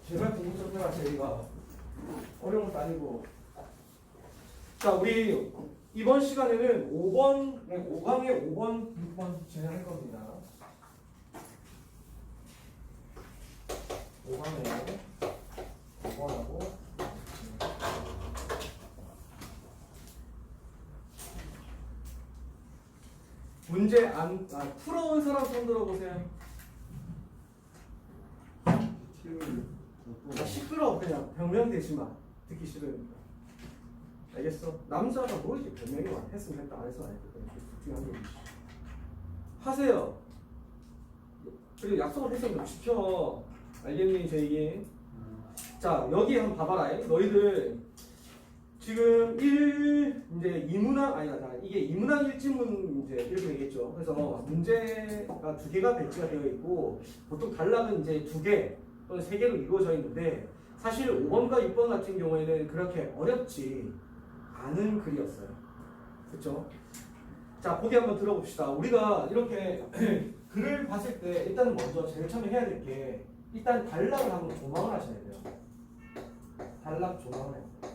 제발 공부 좀 해라, 제이가. 어려운 것도 아니고. 자, 우리 이번 시간에는 5번, 5강의 5번, 6번 진행할 겁니다. 5강에 5번하고 문제 풀어온 사람 손 들어보세요. 시끄러워. 그냥 변명되지 마. 듣기 싫으니까. 알겠어? 남자가 뭐 이렇게 변명이 했으면 했다, 안 했으면 안 했다. 중요한 게 하세요. 그리고 약속을 했으면 지켜. 알겠니, 제이? 자, 여기 한번 봐봐라. 너희들 지금 이제 이문항 아니다. 이게 이문항 일지문 문제 이렇게 얘기했죠. 그래서 문제가 두 개가 배치가 되어 있고 보통 단락은 이제 두 개 또는 세 개로 이루어져 있는데 사실 5번과 6번 같은 경우에는 그렇게 어렵지 않은 글이었어요. 그렇죠? 자, 거기 한번 들어봅시다. 우리가 이렇게 글을 봤을 때 일단 먼저 제일 처음에 해야 될 게 일단 단락을 한번 조망을 하셔야 돼요. 단락 조망을 해야 돼요.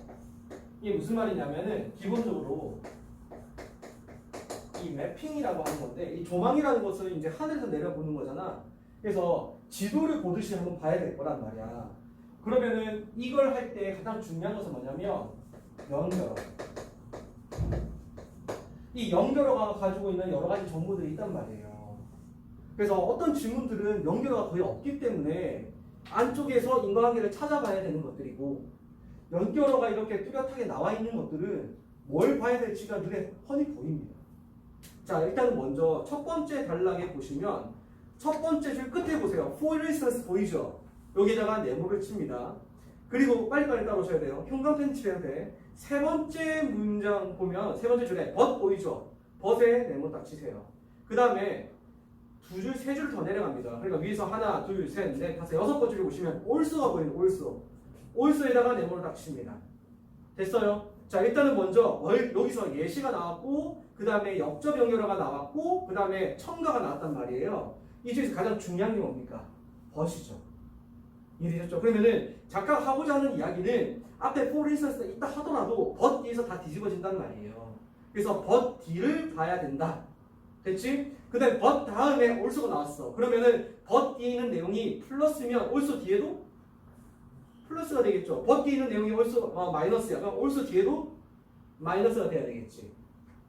이게 무슨 말이냐면은 기본적으로 이 매핑이라고 하는 건데 이 조망이라는 것은 이제 하늘에서 내려보는 거잖아. 그래서 지도를 보듯이 한번 봐야 될 거란 말이야. 그러면은 이걸 할 때 가장 중요한 것은 뭐냐면 연결어. 이 연결어가 가지고 있는 여러 가지 정보들이 있단 말이에요. 그래서 어떤 질문들은 연결어가 거의 없기 때문에 안쪽에서 인과관계를 찾아봐야 되는 것들이고 연결어가 이렇게 뚜렷하게 나와 있는 것들은 뭘 봐야 될지가 눈에 훤히 보입니다. 자, 일단 먼저 첫 번째 단락에 보시면 첫 번째 줄 끝에 보세요. For instance 보이죠? 여기다가 네모를 칩니다. 그리고 빨리빨리 따라오셔야 돼요. 형광펜 칠해야 돼. 세 번째 문장 보면 세 번째 줄에 but 보이죠? but에 네모 딱 치세요. 그 다음에 두 줄, 세 줄 더 내려갑니다. 그러니까 위에서 하나, 둘, 셋, 넷, 다섯, 여섯 번째를 보시면 also가 보이는 also. also에다가 네모를 딱 칩니다. 됐어요? 자, 일단은 먼저 여기서 예시가 나왔고 그 다음에 역접 연결어가 나왔고 그 다음에 첨가가 나왔단 말이에요. 이 중에서 가장 중요한 게 뭡니까? but이죠. 이해되셨죠? 그러면은 작가가 하고자 하는 이야기는 앞에 for instance가 있다 하더라도 but 뒤에서 다 뒤집어진단 말이에요. 그래서 but 뒤를 봐야 된다. 됐지? 그 다음에 but 다음에 also가 나왔어. 그러면은 but 뒤에 있는 내용이 플러스면 also 뒤에도 플러스가 되겠죠. but 뒤에 있는 내용이 also 마이너스야. 그럼 also 뒤에도 마이너스가 돼야 되겠지.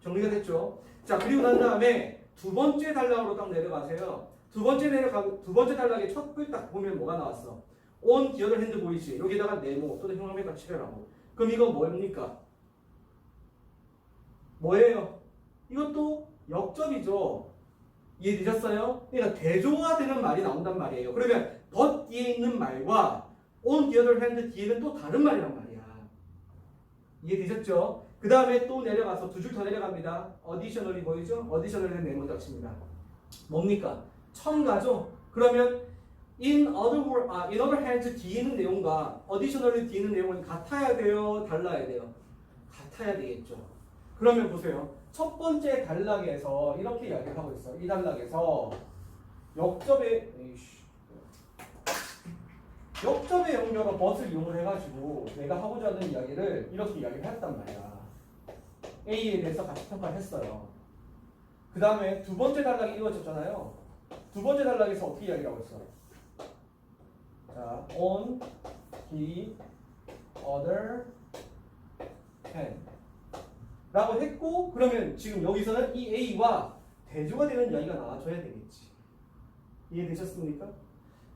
정리가 됐죠? 자, 그리고 난 다음에 두 번째 단락으로 딱 내려가세요. 두 번째 단락의 첫 글 딱 보면 뭐가 나왔어? on the other hand 보이지? 여기다가 네모 또는 형광펜 딱 칠해라고. 그럼 이거 뭡니까? 뭐예요? 이것도 역접이죠. 이해되셨어요? 그러니까 대조가 되는 말이 나온단 말이에요. 그러면 but 뒤에 있는 말과 on the other hand 뒤에는 또 다른 말이란 말이야. 이해되셨죠? 그 다음에 또 내려가서 두 줄 더 내려갑니다. additionally 보이죠? additionally 네모 딱 칩니다. 뭡니까? 첨가죠? 그러면 in other hands 뒤에 있는 내용과 additionally 뒤에 있는 내용은 같아야 돼요? 달라야 돼요? 같아야 되겠죠. 그러면 보세요. 첫 번째 단락에서 이렇게 이야기를 하고 있어. 이 단락에서 역접의 연결어 but을 이용을 해가지고 내가 하고자 하는 이야기를 이렇게 이야기를 했단 말이야. A에 대해서 같이 평가를 했어요. 그 다음에 두 번째 단락이 이루어졌잖아요. 두 번째 단락에서 어떻게 이야기하고 있어? 자, on the other hand 라고 했고, 그러면 지금 여기서는 이 A와 대조가 되는 이야기가 나와줘야 되겠지. 이해되셨습니까?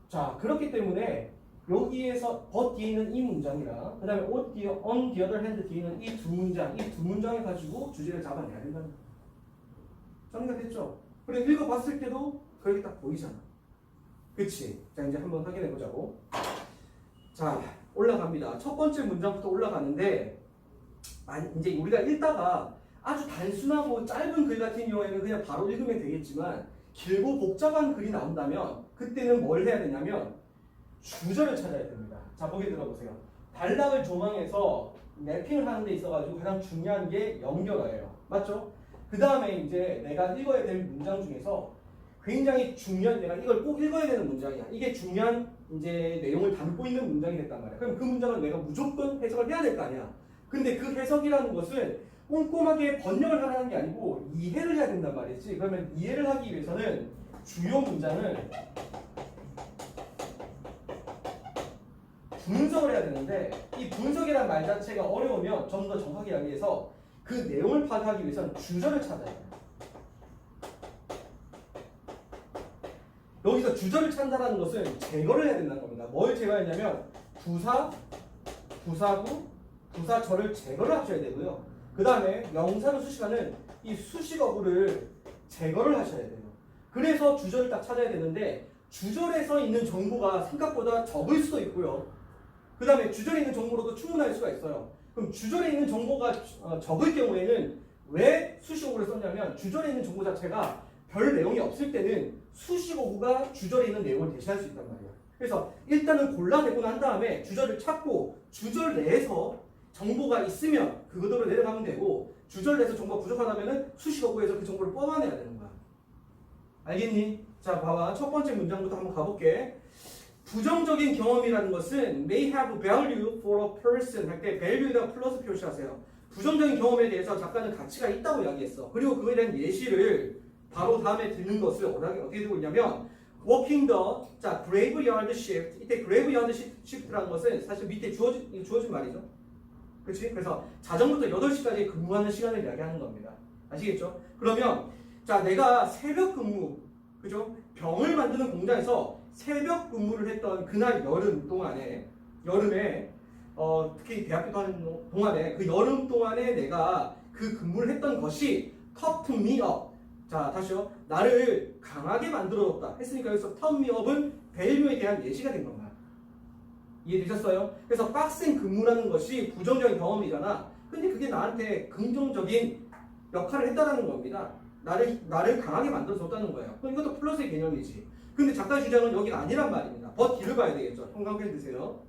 자, 그렇기 때문에 여기에서 but 뒤에 있는 이 문장이랑 그 다음에 on the other hand 뒤에 있는 이 두 문장을 가지고 주제를 잡아내야 된다는 거예요. 정리가 됐죠? 그리고 읽어봤을 때도 그렇게 딱 보이잖아. 그치? 자, 이제 한번 확인해 보자고. 자, 올라갑니다. 첫 번째 문장부터 올라가는데 이제 우리가 읽다가 아주 단순하고 짧은 글 같은 경우에는 그냥 바로 읽으면 되겠지만 길고 복잡한 글이 나온다면 그때는 뭘 해야 되냐면 주절을 찾아야 됩니다. 자, 보기 들어보세요. 단락을 조망해서 매핑을 하는 데 있어가지고 가장 중요한 게 연결어예요. 맞죠? 그 다음에 이제 내가 읽어야 될 문장 중에서 굉장히 중요한, 내가 이걸 꼭 읽어야 되는 문장이야. 이게 중요한 이제 내용을 담고 있는 문장이 됐단 말이야. 그럼 그 문장을 내가 무조건 해석을 해야 될 거 아니야. 근데 그 해석이라는 것은 꼼꼼하게 번역을 하라는 게 아니고 이해를 해야 된단 말이지. 그러면 이해를 하기 위해서는 주요 문장을 분석을 해야 되는데, 이 분석이라는 말 자체가 어려우면 좀 더 정확히 하기 위해서 그 내용을 파악하기 위해서는 주절을 찾아야 돼요. 여기서 주절을 찾는다는 것은 제거를 해야 된다는 겁니다. 뭘 제거했냐면 부사, 부사구, 부사절을 제거를 하셔야 되고요. 그 다음에 명사나 수식어는 이 수식어구를 제거를 하셔야 돼요. 그래서 주절을 딱 찾아야 되는데, 주절에서 있는 정보가 생각보다 적을 수도 있고요. 그 다음에 주절에 있는 정보로도 충분할 수가 있어요. 그럼 주절에 있는 정보가 적을 경우에는 왜 수식어구를 썼냐면, 주절에 있는 정보 자체가 별 내용이 없을 때는 수식어구가 주절에 있는 내용을 대신할 수 있단 말이에요. 그래서 일단은 골라내고 난 다음에 주절을 찾고, 주절 내에서 정보가 있으면 그거대로 내려가면 되고, 주절 내에서 정보가 부족하다면 수식어구에서 그 정보를 뽑아내야 되는 거야. 알겠니? 자, 봐봐. 첫 번째 문장부터 한번 가볼게. 부정적인 경험이라는 것은 may have value for a person 할 때 value에다 플러스 표시하세요. 부정적인 경험에 대해서 작가는 가치가 있다고 이야기했어. 그리고 그거에 대한 예시를 바로 다음에 듣는 것을 어떻게 되고 있냐면 working the, 자, graveyard shift. 이때 graveyard shift라는 것은 사실 밑에 주어진 말이죠. 그렇지? 그래서 자정부터 8시까지 근무하는 시간을 이야기하는 겁니다. 아시겠죠? 그러면 자, 내가 새벽 근무, 그죠? 병을 만드는 공장에서 새벽 근무를 했던 그날 여름 동안에, 여름에 특히 대학교 가는 동안에, 그 여름 동안에 내가 그 근무를 했던 것이 top me up. 자, 다시요. 나를 강하게 만들어줬다 했으니까 여기서 top me up은 밸류에 대한 예시가 된 겁니다. 이해되셨어요? 그래서 빡센 근무라는 것이 부정적인 경험이잖아. 근데 그게 나한테 긍정적인 역할을 했다라는 겁니다. 나를 강하게 만들어줬다는 거예요. 그럼 이것도 플러스의 개념이지. 근데 작가의 주장은 여기는 아니란 말입니다. 뒤를 봐야 되겠죠. 형광펜 드세요.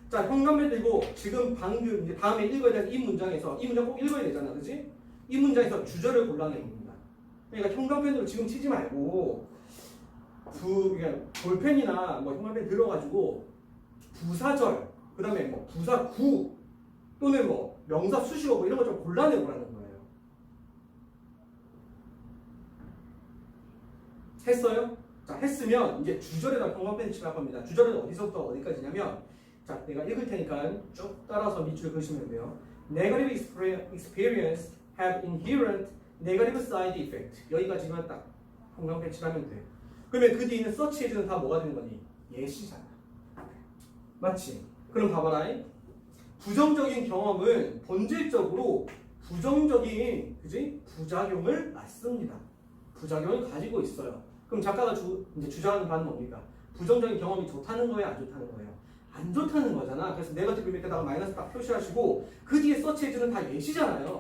자, 형광펜 들고 지금 방금 이제 다음에 읽어야 될 이 문장에서, 이 문장 꼭 읽어야 되잖아, 그렇지? 이 문장에서 주절을 골라내봅니다. 그러니까 형광펜으로 지금 치지 말고 그러니까 볼펜이나 뭐 형광펜 들어가지고 부사절, 그 다음에 뭐 부사구 또는 뭐 명사 수식어 이런 거 좀 골라내보라는 거예요. 했어요? 자, 했으면 이제 주절에다 형광펜 칠할 겁니다. 주절은 어디서부터 어디까지냐면, 자, 내가 읽을 테니까 쭉 따라서 밑줄 그시면 돼요. Negative experience have inherent negative side effect. 여기까지만 딱 형광펜 칠하면 돼. 그러면 그 뒤에는 search 에즈는 다 뭐가 되는 거니? 예시잖아. 맞지? 그럼 봐봐라. 부정적인 경험은 본질적으로 부정적인, 그지? 부작용을 낳습니다. 부작용을 가지고 있어요. 그럼 작가가 이제 주장하는 바는 뭡니까? 부정적인 경험이 좋다는 거예요, 안 좋다는 거예요? 안 좋다는 거잖아. 그래서 네거티브 밑에다가 마이너스 딱 표시하시고 그 뒤에 서치해주는 다 예시잖아요.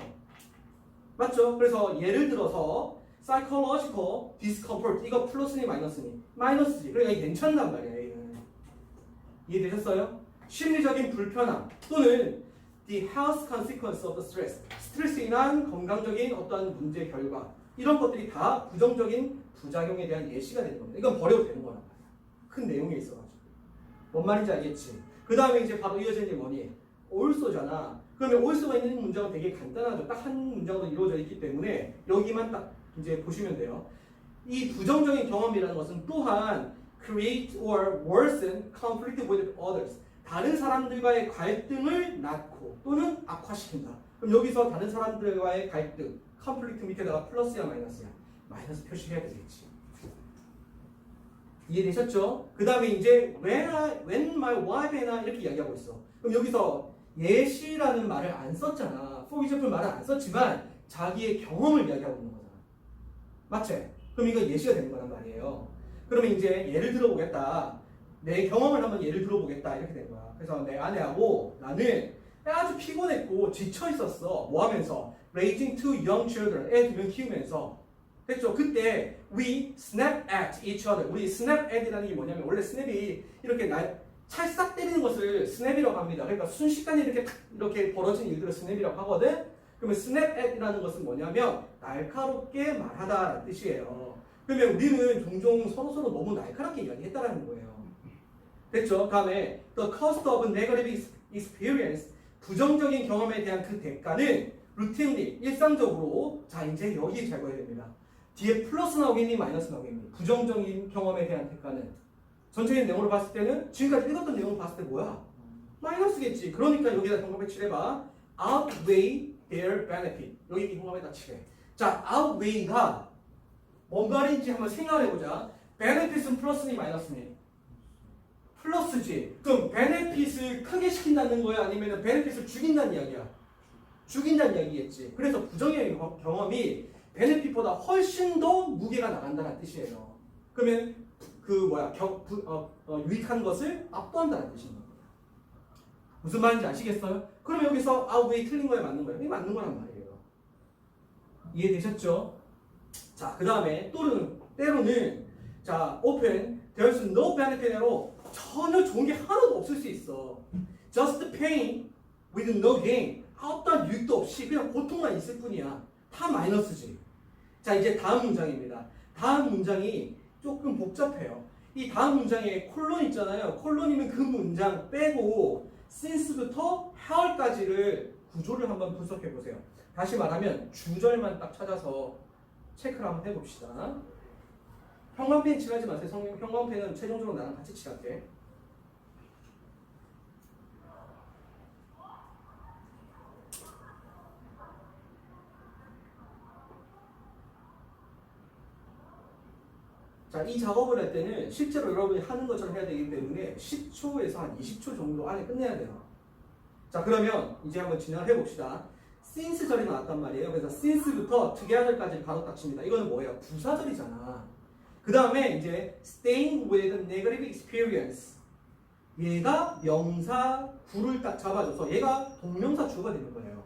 맞죠? 그래서 예를 들어서 psychological discomfort, 이거 플러스니 마이너스니? 마이너스지. 그러니까 이게 괜찮단 말이에요. 얘는. 이해되셨어요? 심리적인 불편함 또는 the health consequence of the stress, 스트레스로 인한 건강적인 어떤 문제 결과, 이런 것들이 다 부정적인 부작용에 대한 예시가 되는 겁니다. 이건 버려도 되는 거란 말이야. 큰 내용에 있어가지고. 뭔 말인지 알겠지? 그 다음에 이제 바로 이어지는 게 뭐니? also잖아. 그러면 also가 있는 문장은 되게 간단하죠. 딱 한 문장으로 이루어져 있기 때문에 여기만 딱 이제 보시면 돼요. 이 부정적인 경험이라는 것은 또한 create or worsen conflict with others. 다른 사람들과의 갈등을 낳고 또는 악화시킨다. 그럼 여기서 다른 사람들과의 갈등, conflict 밑에다가 플러스야 마이너스야? 마이너스 표시해야 되겠지. 이해되셨죠? 그 다음에 이제 when my wife and I 이렇게 이야기하고 있어. 그럼 여기서 예시라는 말을 안 썼잖아. for example 말을 안 썼지만 자기의 경험을 이야기하고 있는 거잖아. 맞지? 그럼 이거 예시가 되는 거란 말이에요. 그러면 이제 예를 들어보겠다. 내 경험을 한번 예를 들어보겠다. 이렇게 된 거야. 그래서 내 아내하고 나는 아주 피곤했고 지쳐 있었어. 뭐 하면서? Raising two young children. 애 2명 키우면서. 됐죠? 그때 we snap at each other. 우리 snap at이라는 게 뭐냐면 원래 snap이 이렇게 찰싹 때리는 것을 snap이라고 합니다. 그러니까 순식간에 이렇게 벌어진 일들을 snap이라고 하거든. 그러면 snap at이라는 것은 뭐냐면 날카롭게 말하다라는 뜻이에요. 그러면 우리는 종종 서로서로 너무 날카롭게 이야기했다라는 거예요. 됐죠? 다음에 the cost of negative experience, 부정적인 경험에 대한 그 대가는 routinely, 일상적으로, 자 이제 여기 잘 봐야 됩니다. 뒤에 플러스 나오겠니 마이너스 나오겠니? 부정적인 경험에 대한 대가는 전체적인 내용으로 봤을 때는 지금까지 읽었던 내용을 봤을 때 뭐야? 마이너스겠지. 그러니까 여기다 형광펜 칠해봐. outweigh their benefit. 여기 형광펜 칠해. 자, outweigh가 뭔 말인지 한번 생각해보자. benefit은 플러스니 마이너스니? 플러스지. 그럼 benefit을 크게 시킨다는 거야? 아니면 benefit을 죽인다는 이야기야? 죽인다는 이야기겠지. 그래서 부정적인 경험이 benefit보다 훨씬 더 무게가 나간다는 뜻이에요. 그러면 유익한 것을 압도한다는 뜻인 겁니다. 무슨 말인지 아시겠어요? 그럼 여기서 outweigh 틀린 거야 맞는 거야? 이게 맞는 거란 말이에요. 이해되셨죠? 자, 그 다음에 때로는 자, open there's no benefit으로 전혀 좋은 게 하나도 없을 수 있어. just pain with no gain. 어떤 유익도 없이 그냥 고통만 있을 뿐이야. 다 마이너스지. 자, 이제 다음 문장입니다. 다음 문장이 조금 복잡해요. 이 다음 문장에 콜론 있잖아요. 콜론이면 그 문장 빼고 since부터 howe까지를 구조를 한번 분석해 보세요. 다시 말하면 주절만 딱 찾아서 체크를 한번 해봅시다. 형광펜 칠하지 마세요. 형광펜은 최종적으로 나랑 같이 칠할게. 자, 이 작업을 할 때는 실제로 여러분이 하는 것처럼 해야 되기 때문에 10초에서 한 20초 정도 안에 끝내야 돼요. 자, 그러면 이제 한번 진행을 해봅시다. since 절이 나왔단 말이에요. 그래서 since부터 together까지 바로 딱 칩니다. 이거는 뭐예요? 부사절이잖아. 그 다음에 이제 staying with negative experience. 얘가 명사 구를 딱 잡아줘서 얘가 동명사 주어가 되는 거예요.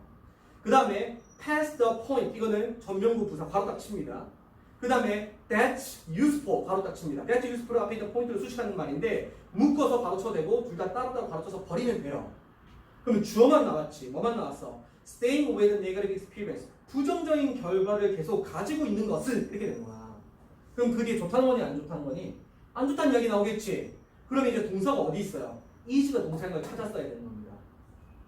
그 다음에 past the point. 이거는 전명구 부사 바로 딱 칩니다. 그 다음에 that's useful 바로 딱 칩니다. that's useful 앞에 있는 포인트를 수식하는 말인데 묶어서 바로 쳐도 되고 둘 다 따로따로 바로 쳐서 버리면 돼요. 그러면 주어만 나왔지. 뭐만 나왔어? staying with negative experience. 부정적인 결과를 계속 가지고 있는 것은 이렇게 되는 거야. 그럼 그게 좋다는 거니 안 좋다는 거니? 안 좋다는 이야기 나오겠지. 그러면 이제 동사가 어디 있어요? is가 동사인 걸 찾았어야 되는 겁니다.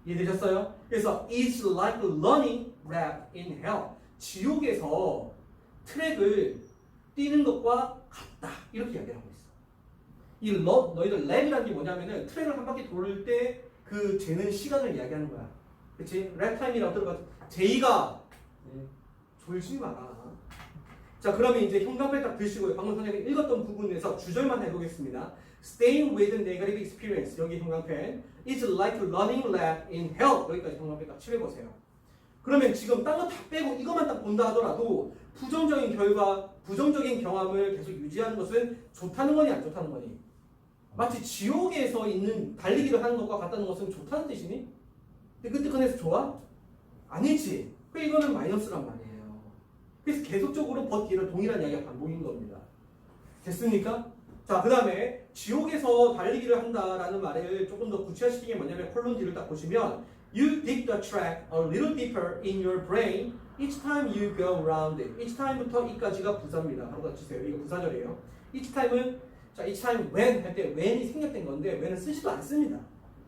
이해되셨어요? 그래서 it's like running rap in hell. 지옥에서 트랙을 뛰는 것과 같다. 이렇게 이야기를 하고 있어. 너희들 랩이라는 게 뭐냐면은 트랙을 한 바퀴 돌을 때 그 재는 시간을 이야기하는 거야. 그치? 랩 타임이라고 들어봤지? 제이가 졸지 마라. 자, 그러면 이제 형광펜 딱 드시고요. 방금 선생님이 읽었던 부분에서 주절만 해보겠습니다. Staying with negative experience. 여기 형광펜. It's like running lap in hell. 여기까지 형광펜 딱 칠해보세요. 그러면 지금 딴 거 다 빼고 이것만 딱 본다 하더라도 부정적인 결과, 부정적인 경험을 계속 유지하는 것은 좋다는 거니 안 좋다는 거니? 마치 지옥에서 있는 달리기를 하는 것과 같다는 것은 좋다는 뜻이니? 근데 끄떡꺼내서 좋아? 아니지. 그러니까 이거는 마이너스란 말이에요. 그래서 계속적으로 버티는 동일한 이야기가 반복인 겁니다. 됐습니까? 자, 그 다음에 지옥에서 달리기를 한다라는 말을 조금 더 구체화시키는 게 뭐냐면 콜론 뒤를 딱 보시면 You dig the track a little deeper in your brain each time you go around it. each time부터 이까지가 부사입니다. 바로 같이세요. 이거 부사절이에요. each time은 자, each time when 할 때 when이 생략된 건데 when은 쓰지도 않습니다.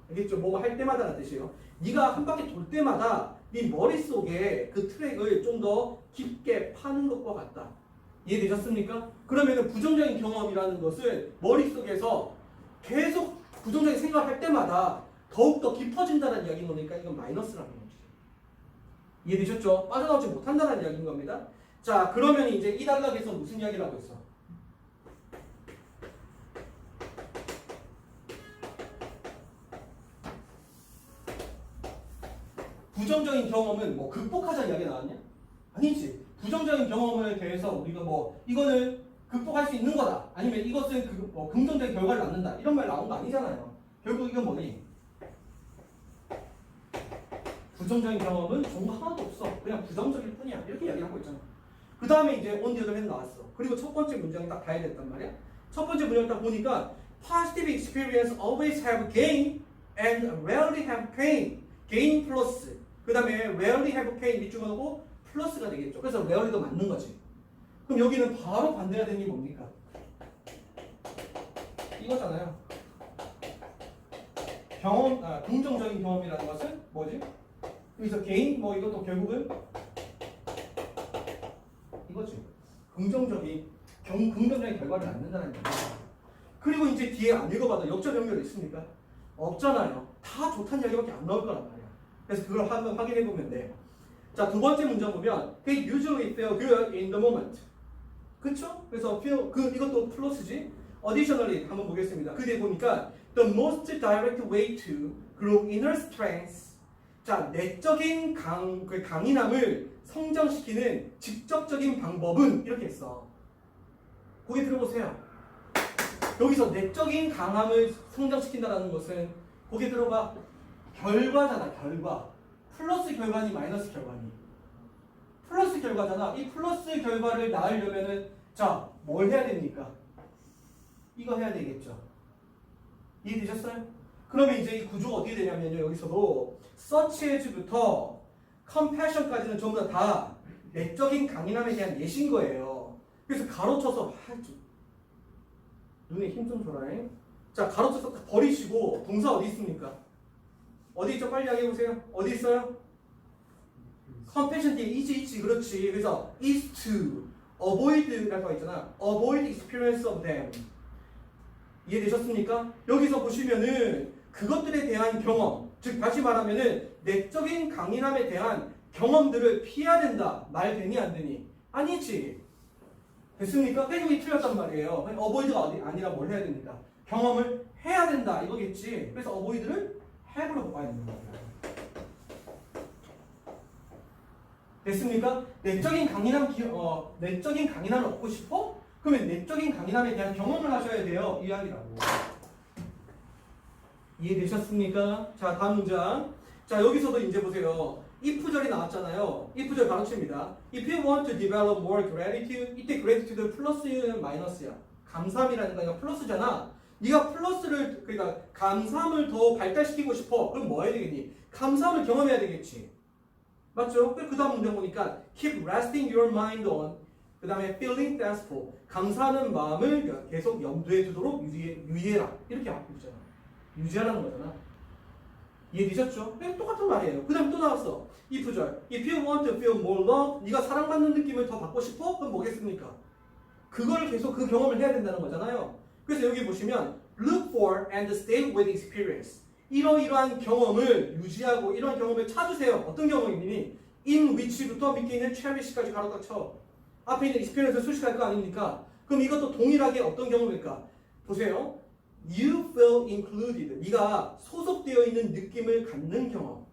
알겠죠? 뭐뭐 할 때마다라는 뜻이에요. 네가 한 바퀴 돌 때마다 네 머릿속에 그 트랙을 좀 더 깊게 파는 것과 같다. 이해되셨습니까? 그러면은 부정적인 경험이라는 것은 머릿속에서 계속 부정적인 생각을 할 때마다 더욱더 깊어진다는 이야기인 거니까 이건 마이너스라는 거죠. 이해되셨죠? 빠져나오지 못한다는 이야기인 겁니다. 자, 그러면 이제 이 단락에서 무슨 이야기를 하고 있어? 부정적인 경험은 뭐 극복하자는 이야기가 나왔냐? 아니지. 부정적인 경험에 대해서 우리가 뭐 이거는 극복할 수 있는 거다. 아니면 이것은 긍정적인 결과를 낳는다. 이런 말 나온 거 아니잖아요. 결국 이건 뭐니? 부정적인 경험은 좋은 거 하나도 없어. 그냥 부정적일 뿐이야. 이렇게 이야기하고 있잖아. 그 다음에 이제 on the other hand 나왔어. 그리고 첫 번째 문장이 딱 봐야 됐단 말이야. 첫 번째 문장 딱 보니까 positive experience always have gain and rarely have pain. gain 플러스 그 다음에 rarely have pain 밑줄하고 플러스가 되겠죠. 그래서 rarely도 맞는 거지. 그럼 여기는 바로 반대가 되는 게 뭡니까? 이거잖아요. 긍정적인 경험이라는 것은 뭐지? 여기서 개인 뭐 이것도 결국은 이거지. 긍정적인 결과를 낳는다는 거예요. 그리고 이제 뒤에 안 읽어봐도 역적 연결이 있습니까? 없잖아요. 다 좋다는 이야기밖에 안 나올 거란 말이야. 그래서 그걸 한번 확인해 보면 돼. 자, 두 번째 문장 보면 they usually feel good in the moment. 그쵸? 그래서 feel 이것도 플러스지. Additionally 한번 보겠습니다. 그 뒤에 보니까 the most direct way to grow inner strength. 자, 내적인 강인함을 성장시키는 직접적인 방법은 이렇게 했어. 거기 들어보세요. 여기서 내적인 강함을 성장시킨다는 것은 거기 들어가 결과잖아. 결과. 플러스 결과니 마이너스 결과니. 플러스 결과잖아. 이 플러스 결과를 낳으려면은 자, 뭘 해야 됩니까? 이거 해야 되겠죠. 이해되셨어요? 그러면 이제 이 구조가 어떻게 되냐면요. 여기서도 such as부터 compassion까지는 전부 다 내적인 강인함에 대한 예시인 거예요. 그래서 가로쳐서 눈에 힘 좀 줘라. 자, 가로쳐서 버리시고 동사 어디 있습니까? 어디 있죠? 빨리 이야기해보세요. 어디 있어요? compassion 뒤에 있지. 그렇지. 그래서 is to avoid라고 있잖아. avoid experience of them. 이해되셨습니까? 여기서 보시면은 그것들에 대한 경험, 즉 다시 말하면은 내적인 강인함에 대한 경험들을 피해야 된다. 말 되니 안 되니? 아니지. 됐습니까? 해석이 틀렸단 말이에요. avoid가 아니라 뭘 해야 됩니까? 경험을 해야 된다 이거겠지. 그래서 avoid를 have로 바꿔야 되는 거예요. 됐습니까? 내적인 강인함을 얻고 싶어? 그러면 내적인 강인함에 대한 경험을 하셔야 돼요. 이야기라고. 이해되셨습니까? 자, 다음 문장. 자, 여기서도 이제 보세요. if절이 나왔잖아요. if절 가로칩니다. If you want to develop more gratitude, 이때 gratitude 플러스는 마이너스야. 감사함이라는 거 아니라 플러스잖아. 네가 플러스를 그러니까 감사함을 더 발달시키고 싶어. 그럼 뭐 해야 되겠니? 감사함을 경험해야 되겠지. 맞죠? 그 다음 문장 보니까 keep resting your mind on 그 다음에 feeling thankful 감사하는 마음을 계속 염두에 두도록 유지해라. 이렇게 하고 있잖아. 유지하라는 거잖아. 이해되셨죠? 똑같은 말이에요. 그 다음에 또 나왔어. if절. If you want to feel more love, 네가 사랑받는 느낌을 더 받고 싶어? 그럼 뭐겠습니까? 그걸 계속 그 경험을 해야 된다는 거잖아요. 그래서 여기 보시면 look for and stay with experience. 이러이러한 경험을 유지하고 이러한 경험을 찾으세요. 어떤 경험이니? in which부터 밑에 있는 cherish까지 가로다 쳐. 앞에 있는 experience 수식할 거 아닙니까? 그럼 이것도 동일하게 어떤 경험일까? 보세요. You feel included. 네가 소속되어 있는 느낌을 갖는 경험.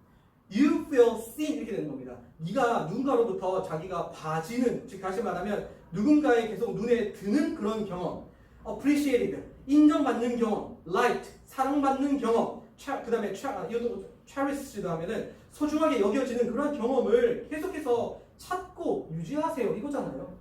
You feel seen 이렇게 되는 겁니다. 네가 누군가로부터 자기가 봐지는, 즉 다시 말하면 누군가의 계속 눈에 드는 그런 경험. Appreciated. 인정받는 경험. Liked. 사랑받는 경험. 그 다음에 이것도 cherished 하면은 소중하게 여겨지는 그런 경험을 계속해서 찾고 유지하세요. 이거잖아요.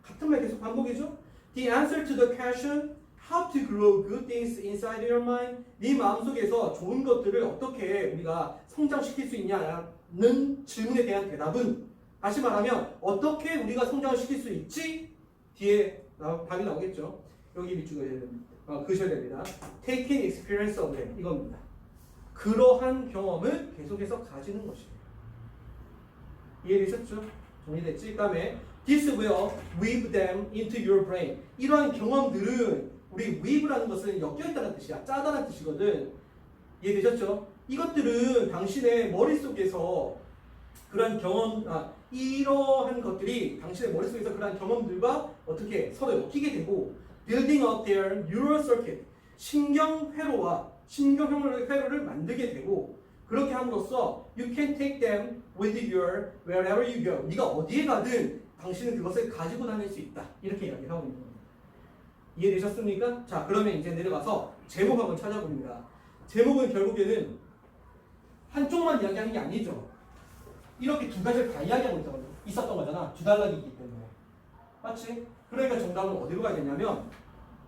같은 말 계속 반복이죠. The answer to the question how to grow good things inside your mind. 네 마음속에서 좋은 것들을 어떻게 우리가 성장시킬 수 있냐는 질문에 대한 대답은 다시 말하면 어떻게 우리가 성장시킬 수 있지? 뒤에 답이 나오겠죠. 여기 밑줄을 그으셔야 됩니다. Taking experience of them. 이겁니다. 그러한 경험을 계속해서 가지는 것입니다. 이해되셨죠? 정리됐지? 그 다음에 This will weave them into your brain. 이러한 경험들은 우리 weave라는 것은 엮여있다는 뜻이야. 짜다는 뜻이거든. 이해되셨죠? 이것들은 당신의 머릿속에서 그러한 경험, 이러한 것들이 당신의 머릿속에서 그러한 경험들과 어떻게 서로 엮이게 되고 building up their neural circuit. 신경회로를 만들게 되고 그렇게 함으로써 you can take them with you wherever you go. 네가 어디에 가든 당신은 그것을 가지고 다닐 수 있다. 이렇게 이야기를 하고 있는 겁니다. 이해되셨습니까? 자, 그러면 이제 내려가서 제목 한번 찾아봅니다. 제목은 결국에는 한쪽만 이야기하는 게 아니죠. 이렇게 두 가지를 다 이야기하고 있었던 거잖아. 두 단락이기 때문에. 맞지? 그러니까 정답은 어디로 가야 되냐면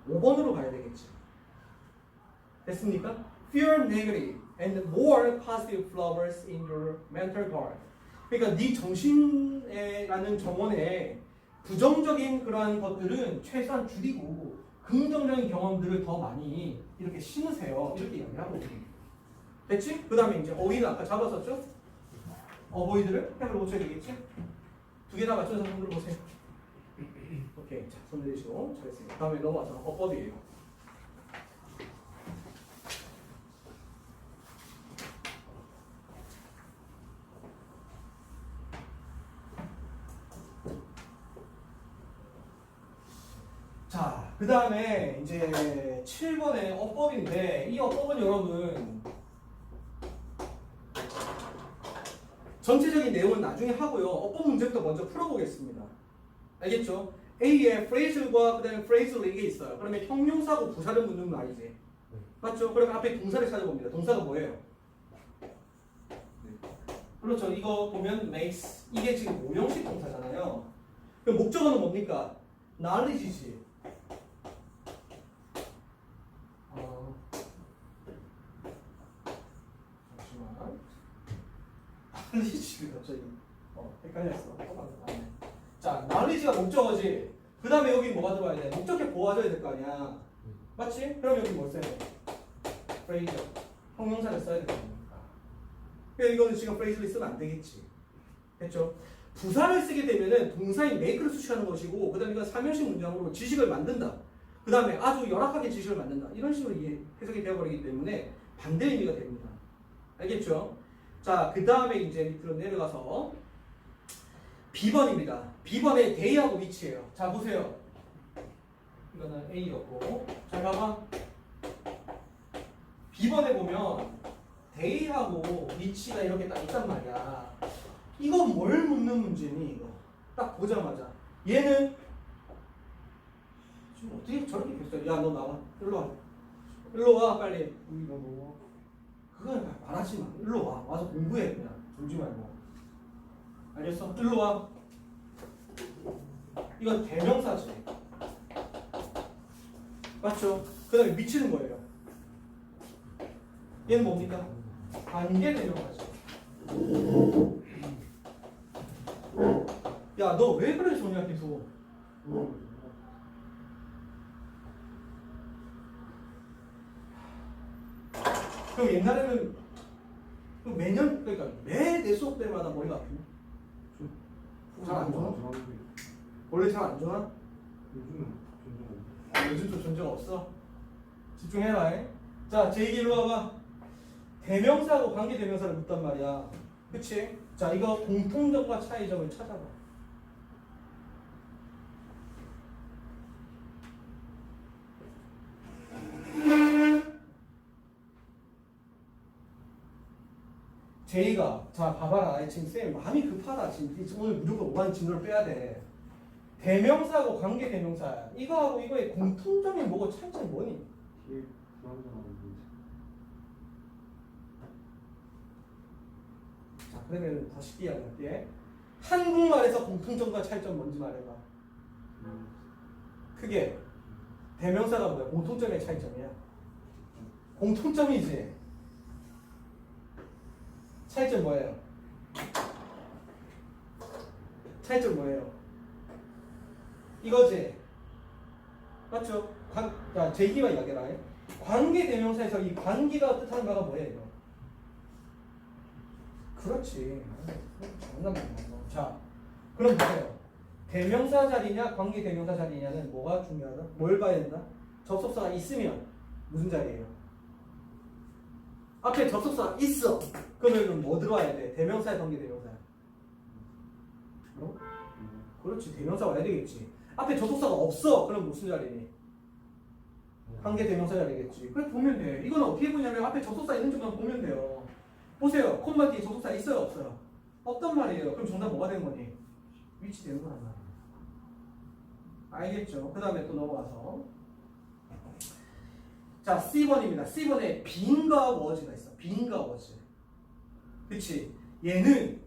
5번으로 가야 되겠지. 됐습니까? Fewer negative and more positive flowers in your mental garden. 그러니까 네 정신이라는 정원에 부정적인 그러한 것들은 최소한 줄이고 긍정적인 경험들을 더 많이 이렇게 심으세요. 이렇게 이야기하고 있습니다. 됐지? 그 다음에 이제 어휘는 아까 잡았었죠? 어버이들을 펜으로 고쳐야 되겠지? 두 개 다 맞춰서 손 들어보세요. 오케이. 자, 손 내리시고. 잘했습니다. 다음에 넘어가서 어법이에요. 자, 그 다음에 이제 7번의 어법인데, 이 어법은 여러분, 전체적인 내용은 나중에 하고요. 어법 문제부터 먼저 풀어보겠습니다. 알겠죠? A에 phrase과 그 다음에 phrasal 이게 있어요. 그러면 형용사고 부사를 묻는 말이지. 맞죠? 그러면 앞에 동사를 찾아봅니다. 동사가 뭐예요? 그렇죠. 이거 보면 makes. 이게 지금 모형식 동사잖아요. 그럼 목적어는 뭡니까? knowledge지. 잠시만. knowledge 갑자기 헷갈렸어. 자, knowledge가 목적어지. 그 다음에 여기 뭐가 들어와야 돼? 목적격 보호해줘야 될 거 아니야. 맞지? 그럼 여기 뭘 써야 돼? phrase. 형용사를 써야 될 거 아닙니까? 그러니까 이거는 지금 phrase를 쓰면 안 되겠지. 됐죠? 부사를 쓰게 되면은 동사인 make를 수식하는 것이고, 그 다음에 이건 삼형식 문장으로 지식을 만든다. 그 다음에 아주 열악하게 지식을 만든다. 이런 식으로 해석이 되어버리기 때문에 반대 의미가 됩니다. 알겠죠? 자, 그 다음에 이제 밑으로 내려가서 B번입니다. B번의 day하고 위치예요. 자, 보세요. 이거는 A였고. 잘 봐봐. B번에 보면 day하고 위치가 이렇게 딱 있단 말이야. 이거 뭘 묻는 문제니, 이거? 딱 보자마자. 얘는 지금 어떻게 저렇게 됐어요? 야, 너 나와. 일로 와. 일로 와, 빨리. 그건 말하지 마. 일로 와. 와서 공부해, 그냥. 졸지 말고. 알겠어? 일로 와. 이건 대명사지. 맞죠? 그 다음에 미치는 거예요. 얘는 뭡니까? 관계 대명사지. 야, 너 왜 그래, 소냐, 계속. 그럼 옛날에는 매년, 그러니까 매 내 수업 때마다 머리가 아프네. 잘 안 좋아? 원래 잘 안 좋아? 요즘 좀 존재가 없어? 집중해라. 자, 제이기 일로 와봐. 대명사하고 관계 대명사를 묻단 말이야. 그치? 자, 이거 공통점과 차이점을 찾아봐. 제이가, 자, 봐봐라. 지금 쌤 마음이 급하다. 지금 오늘 무조건 5만 진도를 빼야 돼. 대명사하고 관계 대명사야. 이거하고 이거의 공통점이 뭐고 차이점이 뭐니? 자, 그러면 더 쉽게 이야기할게. 한국말에서 공통점과 차이점 뭔지 말해봐. 크게. 대명사가 뭐야? 공통점의 차이점이야. 공통점이지. 차이점 뭐예요? 차이점 뭐예요? 이거지. 맞죠? 자, 제기와 이야기라. 관계 대명사에서 이 관계가 뜻하는 바가 뭐예요? 그렇지. 자, 그럼 보세요. 대명사 자리냐 관계 대명사 자리냐는 뭐가 중요하다? 뭘 봐야 된다? 접속사가 있으면 무슨 자리예요? 앞에 접속사가 있어. 그러면 뭐 들어와야 돼? 대명사야 관계 대명사야? 어? 그렇지. 대명사 와야 되겠지. 앞에 접속사가 없어. 그럼 무슨 자리니? 관계 대명사 자리겠지. 그래 보면 돼. 이건 어떻게 보냐면 앞에 접속사 있는 줄만 보면 돼요. 보세요. 콤마 뒤에 접속사 있어요 없어요? 없단 말이에요. 그럼 정답 뭐가 되는 거니? 위치 되는 거란 말이에요. 알겠죠? 그 다음에 또 넘어가서 자, C번입니다. C번에 빈과 워즈가 있어. 빈과 워즈. 그치? 얘는